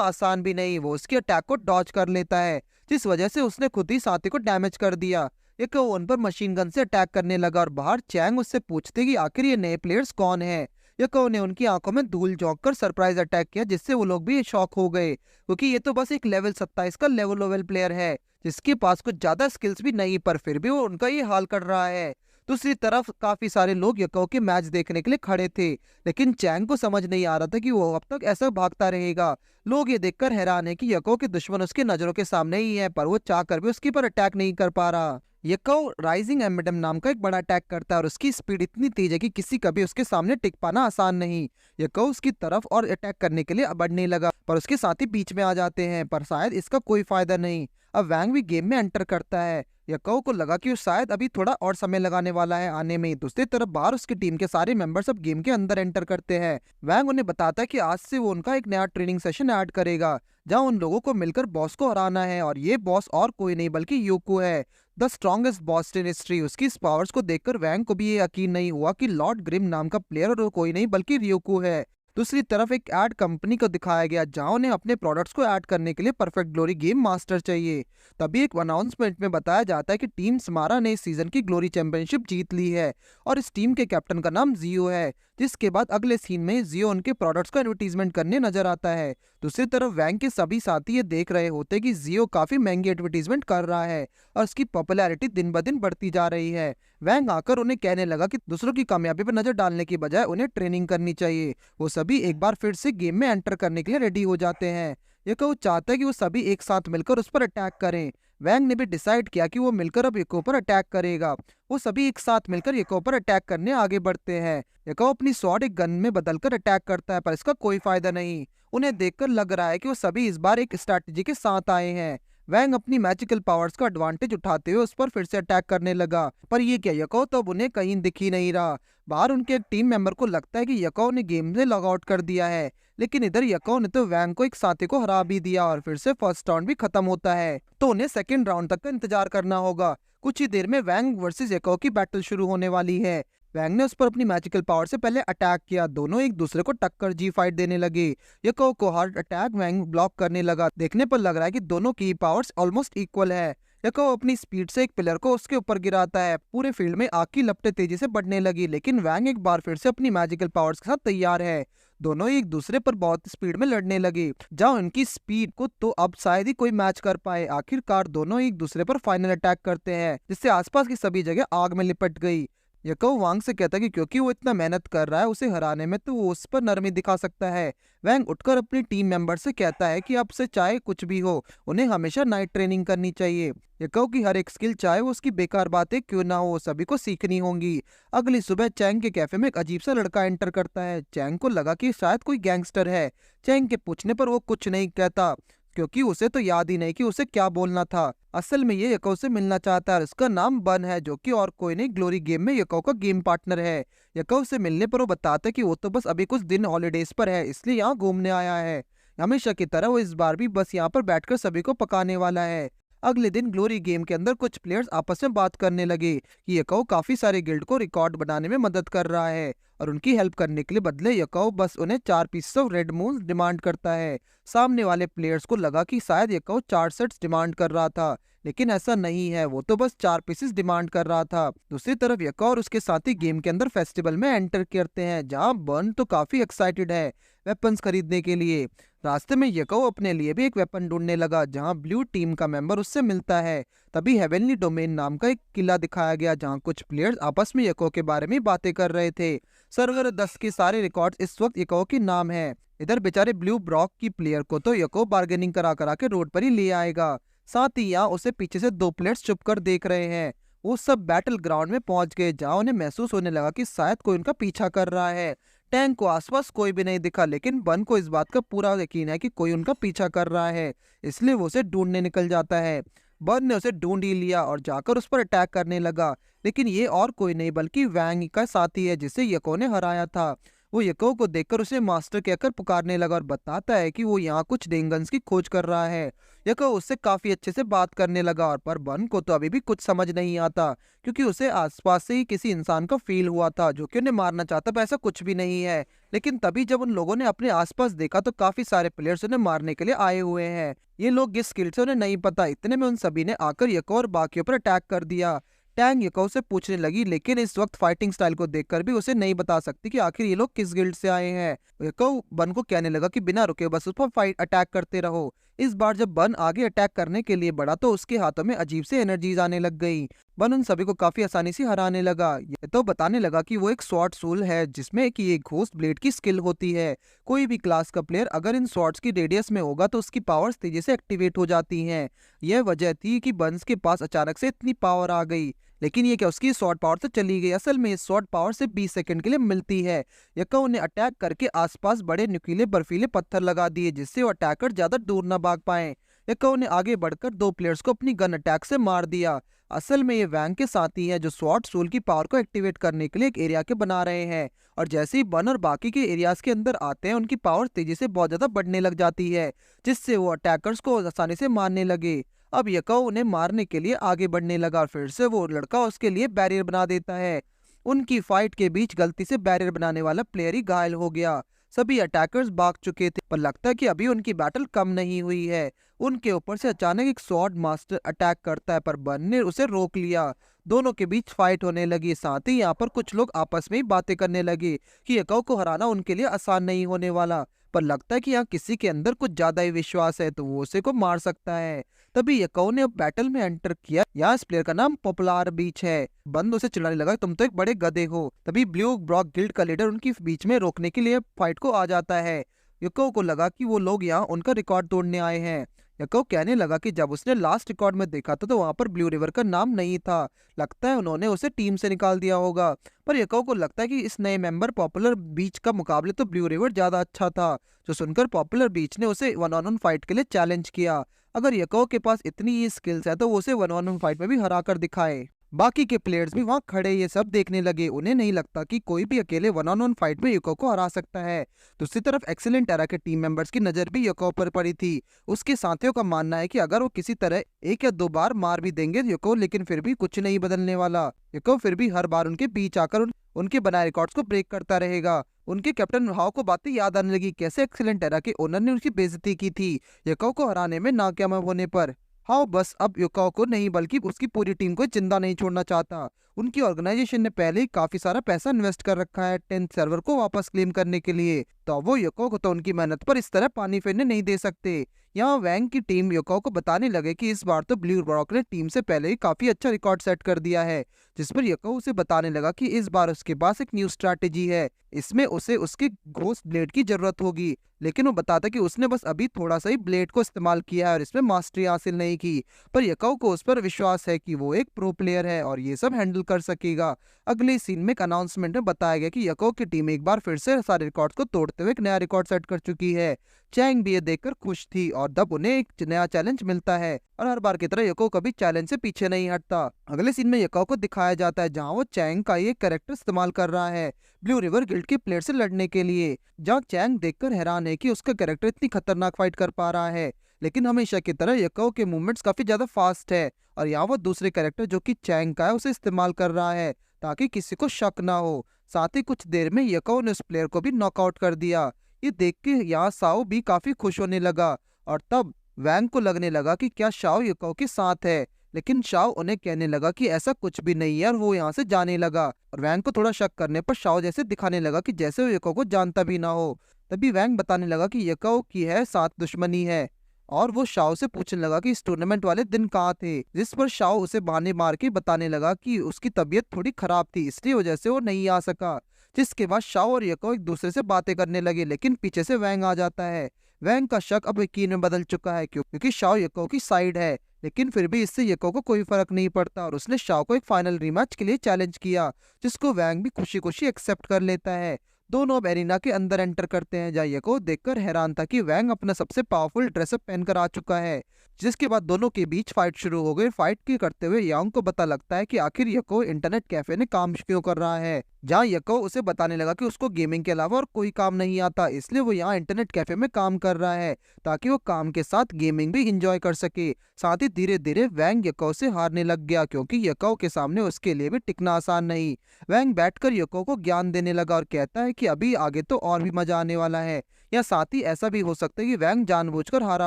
आसान भी नहीं, वो उसके अटैक को डॉज कर लेता है, जिस वजह से उसने खुद ही साथी को डैमेज कर दिया। यको उन पर मशीन गन से अटैक करने लगा, और बाहर चैंग उससे पूछते कि आखिर ये नए प्लेयर्स कौन है। यको ने उनकी आंखों में धूल झोंक कर सरप्राइज अटैक किया, जिससे वो लोग भी शॉक हो गए, क्योंकि ये तो बस एक लेवल 27 का लेवल प्लेयर है, जिसके पास कुछ ज्यादा स्किल्स भी नहीं, पर फिर भी वो उनका ये हाल कर रहा है। दूसरी तरफ काफी सारे लोग यको के मैच देखने के लिए खड़े थे, लेकिन चैंग को समझ नहीं आ रहा था कि वो अब तक ऐसा भागता रहेगा। लोग ये देखकर हैरान है कि यको के दुश्मन उसकी नजरों के सामने ही है, पर वो चाहकर भी उसके पर अटैक नहीं कर पा रहा। यको राइजिंग एम्बेडम नाम का एक बड़ा अटैक करता है और उसकी स्पीड इतनी तेज है कि किसी का भी उसके सामने टिक पाना आसान नहीं। यको उसकी तरफ और अटैक करने के लिए बढ़ने लगा, पर उसके साथी बीच में आ जाते हैं, पर शायद इसका कोई फायदा नहीं। अब वैंग भी गेम में एंटर करता है। यको को लगा कि वो शायद अभी थोड़ा और समय लगाने वाला है आने में। दूसरी तरफ बाहर उसकी टीम के सारे मेंबर्स अब गेम के अंदर एंटर करते हैं। वैंग उन्हें बताता है कि आज से वो उनका एक नया ट्रेनिंग सेशन ऐड करेगा, जहां उन लोगों को मिलकर बॉस को हराना है, और ये बॉस और कोई नहीं बल्कि योको है, the strongest boss in history. उसकी इस पावर्स को देखकर वैंग को भी ये यकीन नहीं हुआ कि लॉर्ड ग्रिम नाम का प्लेयर और वो कोई नहीं बल्कि रियोको है। दूसरी तरफ एक एड कंपनी को दिखाया गया, जहां उन्हें अपने प्रोडक्ट्स को ऐड करने के लिए परफेक्ट ग्लोरी गेम मास्टर चाहिए। तभी एक अनाउंसमेंट में बताया जाता है कि टीम स्मारा ने इस सीजन की ग्लोरी चैंपियनशिप जीत ली है, और इस टीम के कैप्टन का नाम जियो है। जिसके बाद अगले सीन में जियो उनके प्रोडक्ट्स का एडवर्टीजमेंट करने नजर आता है। दूसरी तरफ वैंग के सभी साथी ये देख रहे होते कि जियो काफी महंगी एडवर्टीजमेंट कर रहा है और उसकी पॉपुलैरिटी दिन ब दिन बढ़ती जा रही है। वैंग आकर उन्हें कहने लगा कि दूसरों की कामयाबी पर नजर डालने की बजाय उन्हें ट्रेनिंग करनी चाहिए। वो सभी एक बार फिर से गेम में एंटर करने के लिए रेडी हो जाते हैं। ये चाहता है कि वो सभी एक साथ मिलकर उस पर अटैक करें। वैंग ने भी डिसाइड किया कि वो मिलकर अब यको पर अटैक करेगा। वो सभी एक साथ मिलकर यको पर अटैक करने आगे बढ़ते हैं। यको अपनी स्वॉर्ड एक गन में बदलकर अटैक करता है, पर इसका कोई फायदा नहीं। उन्हें देखकर लग रहा है कि वो सभी इस बार एक स्ट्रैटेजी के साथ आए हैं। वैंग अपनी मैजिकल पावर्स का एडवांटेज उठाते हुए उस पर फिर से अटैक करने लगा, पर ये क्या यको तो अब उन्हें कहीं दिख ही नहीं रहा। बाहर उनके एक टीम मेंबर को लगता है कि यको ने गेम से लॉग आउट कर दिया है, लेकिन इधर यको ने तो वैंग को एक साथी को हरा भी दिया और फिर से फर्स्ट राउंड भी खत्म होता है, तो उन्हें सेकंड राउंड तक का इंतजार करना होगा। कुछ ही देर में वैंग वर्सेस यको की बैटल शुरू होने वाली है। वैंग ने उस पर अपनी मैजिकल पावर से पहले अटैक किया। दोनों एक दूसरे को टक्कर जी फाइट देने लगे। यको को हार्ड अटैक वैंग ब्लॉक करने लगा। देखने पर लग रहा है कि दोनों की पावर्स ऑलमोस्ट इक्वल है। यको अपनी स्पीड से एक पिलर को उसके ऊपर गिराता है। पूरे फील्ड में आग की लपटें तेजी से बढ़ने लगी, लेकिन वैंग एक बार फिर से अपनी मैजिकल पावर्स के साथ तैयार है। दोनों एक दूसरे पर बहुत स्पीड में लड़ने लगे, जहां उनकी स्पीड को तो अब शायद ही कोई मैच कर पाए। आखिरकार दोनों एक दूसरे पर फाइनल अटैक करते हैं, जिससे आसपास की सभी जगह आग में लिपट गई। यको वांग से कहता है कि क्योंकि वो इतना मेहनत कर रहा है उसे हराने में, तो वो उस पर नरमी दिखा सकता है। वैंग उठकर अपनी टीम मेंबर से कहता है कि अब से चाहे कुछ भी हो, उन्हें हमेशा नाइट ट्रेनिंग करनी चाहिए। यको की हर एक स्किल, चाहे वो उसकी बेकार बातें क्यों ना हो, सभी को सीखनी होंगी। अगली सुबह चैंग के कैफे में एक अजीब सा लड़का एंटर करता है। चैंग को लगा कि शायद कोई गैंगस्टर है। चैंग के पूछने पर वो कुछ नहीं कहता, क्योंकि उसे तो याद ही नहीं कि उसे क्या बोलना था। असल में ये यको से मिलना चाहता है। इसका नाम बन है, जो कि और कोई नहीं ग्लोरी गेम में यको का गेम पार्टनर है। यको से मिलने पर वो बताता है कि वो तो बस अभी कुछ दिन हॉलीडेज पर है, इसलिए यहाँ घूमने आया है। हमेशा की तरह वो इस बार भी बस यहाँ पर बैठकर सभी को पकाने वाला है। अगले दिन ग्लोरी गेम के अंदर कुछ प्लेयर्स आपस में बात करने लगे कि यको काफी सारे गिल्ड को रिकॉर्ड बनाने में मदद कर रहा है, और उनकी हेल्प करने के लिए बदले यको बस उन्हें 4 piece of red moon demand करता है। सामने वाले प्लेयर्स को लगा कि शायद यको 4 सेट्स डिमांड कर रहा था, लेकिन ऐसा नहीं है, वो तो बस 4 पीसेस डिमांड कर रहा था। दूसरी तरफ यको और उसके साथी गेम के अंदर फेस्टिवल में एंटर करते हैं, जहां बर्न तो काफी एक्साइटेड है वेपन्स खरीदने के लिए। रास्ते में यको अपने लिए भी एक वेपन ढूंढने लगा, जहां ब्लू टीम का मेंबर उससे मिलता है। तभी हेवनली डोमेन नाम का एक किला दिखाया गया, जहां कुछ प्लेयर्स आपस में यको के बारे में बातें कर रहे थे। सर्वर 10 के सारे रिकॉर्ड्स इस वक्त यको के नाम है। इधर बेचारे ब्लू ब्रॉक की प्लेयर को तो यको बार्गेनिंग करा करा के रोड पर ही ले आएगा। साथ ही यहाँ उसे पीछे से 2 प्लेयर्स चुप कर देख रहे हैं। वो सब बैटल ग्राउंड में पहुंच गए, जहां उन्हें महसूस होने लगा कि शायद कोई उनका पीछा कर रहा है। टैंक को आसपास कोई भी नहीं दिखा, लेकिन बन को इस बात का पूरा यकीन है कि कोई उनका पीछा कर रहा है, इसलिए वो उसे ढूंढने निकल जाता है। बन ने उसे ढूंढ ही लिया और जाकर उस पर अटैक करने लगा, लेकिन ये और कोई नहीं बल्कि वैंग का साथी है, जिसे यको ने हराया था। वो यको को देखकर उसे मास्टर कहकर पुकारने लगा और बताता है कि वो यहाँ कुछ डेंगन्स की खोज कर रहा है। यको उससे काफी अच्छे से बात करने लगा, और पर बन को तो अभी भी कुछ समझ नहीं आता, क्योंकि उसे आसपास से ही किसी इंसान का फील हुआ था जो कि उन्हें मारना चाहता, पर ऐसा कुछ भी नहीं है। लेकिन तभी जब उन लोगों ने अपने आसपास देखा तो काफी सारे प्लेयर्स उन्हें मारने के लिए आए हुए हैं। ये लोग किस स्किल से उन्हें नहीं पता। इतने में उन सभी ने आकर यको और बाकियों पर अटैक कर दिया। टैंग यको से पूछने लगी, लेकिन इस वक्त फाइटिंग स्टाइल को देखकर भी उसे नहीं बता सकती कि आखिर ये लोग किस गिल्ड से आए हैं। यको बन को कहने लगा कि बिना रुके बस उस पर फाइट अटैक करते रहो। इस बार जब बन आगे अटैक करने के लिए बढ़ा तो उसके हाथों में अजीब से एनर्जीज आने लग गई। बन उन सभी को काफी आसानी से हराने लगा। ये तो बताने लगा कि वो एक स्वॉर्ड सोल है जिसमें कि एक घोस्ट ब्लेड की स्किल होती है। कोई भी क्लास का प्लेयर अगर इन स्वॉर्ड्स की रेडियस में होगा तो उसकी पावर्स तेजी से एक्टिवेट हो जाती हैं। यह वजह थी कि बंस के पास अचानक से इतनी पावर आ गई। लेकिन ये क्या, उसकी स्वॉर्ड पावर तो चली गई। असल में ये स्वॉर्ड पावर से 20 सेकंड के लिए मिलती है। यक्का ने अटैक करके आसपास बड़े नुकीले बर्फीले पत्थर लगा दिए जिससे वो अटैकर ज्यादा दूर न भाग पाए। यक्का ने आगे बढ़कर 2 प्लेयर्स को अपनी गन अटैक से मार दिया। असल में ये वैंग के साथी हैं जो स्वॉर्ड सोल की पावर को एक्टिवेट करने के लिए एक एरिया के बना रहे हैं। और जैसे ही बन और बाकी के एरियाज के अंदर आते हैं उनकी पावर तेजी से बहुत ज्यादा बढ़ने लग जाती है जिससे वो अटैकर्स को आसानी से मारने लगे। अब यक्का उन्हें मारने के लिए आगे बढ़ने लगा। फिर से वो लड़का उसके लिए बैरियर बना देता है। उनकी फाइट के बीच गलती से बैरियर बनाने वाला प्लेयर ही घायल हो गया। सभी अटैकर्स भाग चुके थे पर लगता है कि अभी उनकी बैटल कम नहीं हुई है। उनके ऊपर से अचानक एक स्वॉर्ड मास्टर अटैक करता है पर बन ने उसे रोक लिया। दोनों के बीच फाइट होने लगी। साथ ही यहाँ पर कुछ लोग आपस में ही बातें करने लगे कि यक्का को हराना उनके लिए आसान नहीं होने वाला। पर लगता है कि यहाँ किसी के अंदर कुछ ज्यादा ही विश्वास है तो वो उसे को मार सकता है। तभी यक्का ने अब बैटल में एंटर किया। यहाँ इस प्लेयर का नाम पॉपुलर बीच है। बंद उसे चिल्लाने लगा, तुम तो एक बड़े गधे हो। तभी ब्लू ब्रॉक गिल्ड का लीडर उनकी बीच में रोकने के लिए फाइट को आ जाता है। यक्का को लगा कि वो लोग यहाँ उनका रिकॉर्ड तोड़ने आए हैं। यक्का कहने लगा कि जब उसने लास्ट रिकॉर्ड में देखा था तो वहां पर ब्लू रिवर का नाम नहीं था। लगता है उन्होंने उसे टीम से निकाल दिया होगा। पर यक्का को लगता है कि इस नए मेंबर पॉपुलर बीच का मुकाबले तो ब्लू रिवर ज्यादा अच्छा था। जो सुनकर पॉपुलर बीच ने उसे 1-on-1 फाइट के लिए चैलेंज किया। अगर यक्का के पास इतनी ही स्किल्स है तो वो उसे 1-on-1 फाइट में भी हरा कर दिखाए। बाकी के प्लेयर्स भी वहां खड़े ये सब देखने लगे। उन्हें नहीं लगता कि कोई भी अकेले 1-on-1 फाइट में युको को हरा सकता है। दूसरी तरफ एक्सीलेंट एरा के टीम मेंबर्स की नजर भी युको पर पड़ी थी। उसके साथियों का मानना है कि अगर वो किसी तरह 1 या 2 बार मार भी देंगे युको लेकिन फिर भी कुछ नहीं बदलने वाला। युको फिर भी हर बार उनके बीच आकर उनके बनाए रिकॉर्ड्स को ब्रेक करता रहेगा। उनके कैप्टन हाओ को बातें याद आने लगी कैसे एक्सीलेंट एरा के ओनर ने उनकी बेइज्जती की थी युको को हराने में नाकामयाब होने पर। हाँ बस अब युकाओ को नहीं बल्कि उसकी पूरी टीम को जिंदा नहीं छोड़ना चाहता। उनकी ऑर्गेनाइजेशन ने पहले ही काफी सारा पैसा इन्वेस्ट कर रखा है 10th सर्वर को वापस क्लेम करने के लिए। तो वो युकाओ को तो उनकी मेहनत पर इस तरह पानी फेरने नहीं दे सकते। यहाँ वैंग की टीम युकाओ को बताने लगे कि इस बार तो ब्लू रॉक ने टीम से पहले ही काफी अच्छा रिकॉर्ड सेट कर दिया है। जिस पर युकाओ उसे बताने लगा कि इस बार उसके पास एक न्यू स्ट्रैटेजी है। इसमें उसे उसके घोस्ट ब्लेड की जरूरत होगी। लेकिन वो बताता कि उसने बस अभी थोड़ा सा ही ब्लेड को इस्तेमाल किया है और इसमें मास्टरी हासिल नहीं की। पर यकाओ को उस पर विश्वास है कि वो एक प्रो प्लेयर है और ये सब हैंडल कर सकेगा। अगले सीन में एक अनाउंसमेंट में बताया गया कि यकाओ की टीम एक बार फिर से सारे रिकॉर्ड्स को तोड़ते हुए एक नया रिकॉर्ड सेट कर चुकी है। चैंग भी ये देखकर खुश थी और तब उन्हें एक नया चैलेंज मिलता है और हर बार की तरह यकाओ कभी चैलेंज से पीछे नहीं हटता। अगले सीन में यकाओ को दिखाया जाता है जहाँ वो चैंग का ये कैरेक्टर इस्तेमाल कर रहा है ब्लू रिवर गिल्ड के प्लेयर से लड़ने के लिए। जहाँ चैंग देखकर हैरान है कि उसका कैरेक्टर इतनी खतरनाक फाइट कर पा रहा है। लेकिन हमेशा की तरह यकाओ के मूवमेंट्स काफी ज्यादा फास्ट है और यहाँ वो दूसरे कैरेक्टर जो कि चैंग का है उसे इस्तेमाल कर रहा है ताकि किसी को शक ना हो। साथ ही कुछ देर में यकाओ ने उस प्लेयर को भी नॉकआउट कर दिया। ये देख के यहाँ साओ भी काफी खुश होने लगा और तब वैंग को लगने लगा कि क्या शाओ यकाओ के साथ है। लेकिन शाओ उन्हें कहने लगा कि ऐसा कुछ भी नहीं है और वो यहाँ से जाने लगा। और वैंग को थोड़ा शक करने पर शाओ जैसे दिखाने लगा कि जैसे वो यकाओ को जानता भी ना हो। तभी वैंग बताने लगा कि यकाओ की है साथ दुश्मनी है और वो शाओ से पूछने लगा कि इस टूर्नामेंट वाले दिन कहाँ थे। जिस पर शाओ उसे बहाने मार के बताने लगा कि उसकी तबीयत थोड़ी खराब थी इसलिए वजह से वो नहीं आ सका। जिसके बाद शाओ और यकाओ एक दूसरे से बातें करने लगे लेकिन पीछे से वैंग आ जाता है। वैंग का शक अब यकीन में बदल चुका है क्योंकि शाओ यकाओ की साइड है। लेकिन फिर भी इससे यकाओ को कोई फर्क नहीं पड़ता और उसने शाओ को एक फाइनल रीमैच के लिए चैलेंज किया जिसको वैंग भी खुशी खुशी एक्सेप्ट कर लेता है। दोनों अब एरिना के अंदर एंटर करते हैं जहाँ यकाओ देखकर हैरान था कि वैंग अपना सबसे पावरफुल ड्रेसअप पहनकर आ चुका है। जिसके बाद दोनों के बीच फाइट शुरू हो गई। फाइट के करते हुए यांग को पता लगता है कि आखिर यकाओ इंटरनेट कैफे ने काम क्यों कर रहा है। जहाँ यकाओ उसे बताने लगा कि उसको गेमिंग के अलावा और कोई काम नहीं आता इसलिए वो यहाँ इंटरनेट कैफे में काम कर रहा है ताकि वो काम के साथ गेमिंग भी इंजॉय कर सके। साथ ही धीरे धीरे वैंग यकाओ से हारने लग गया क्योंकि यकाओ के सामने उसके लिए भी टिकना आसान नहीं। वैंग बैठकर यकाओ को ज्ञान देने लगा और कहता है कि अभी आगे तो और भी मजा आने वाला है। या साथ ही ऐसा भी हो सकता है कि वैंग जानबूझकर हारा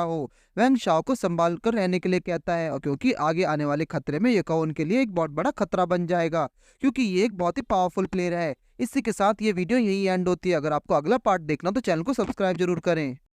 हो। वैंग शाओ को संभाल कर रहने के लिए कहता है और क्योंकि आगे आने वाले खतरे में यकाओ उनके लिए एक बहुत बड़ा खतरा बन जाएगा क्योंकि ये एक बहुत ही पावरफुल प्लेयर है। इसी के साथ ये वीडियो यही एंड होती है। अगर आपको अगला पार्ट देखना तो चैनल को सब्सक्राइब जरूर करें।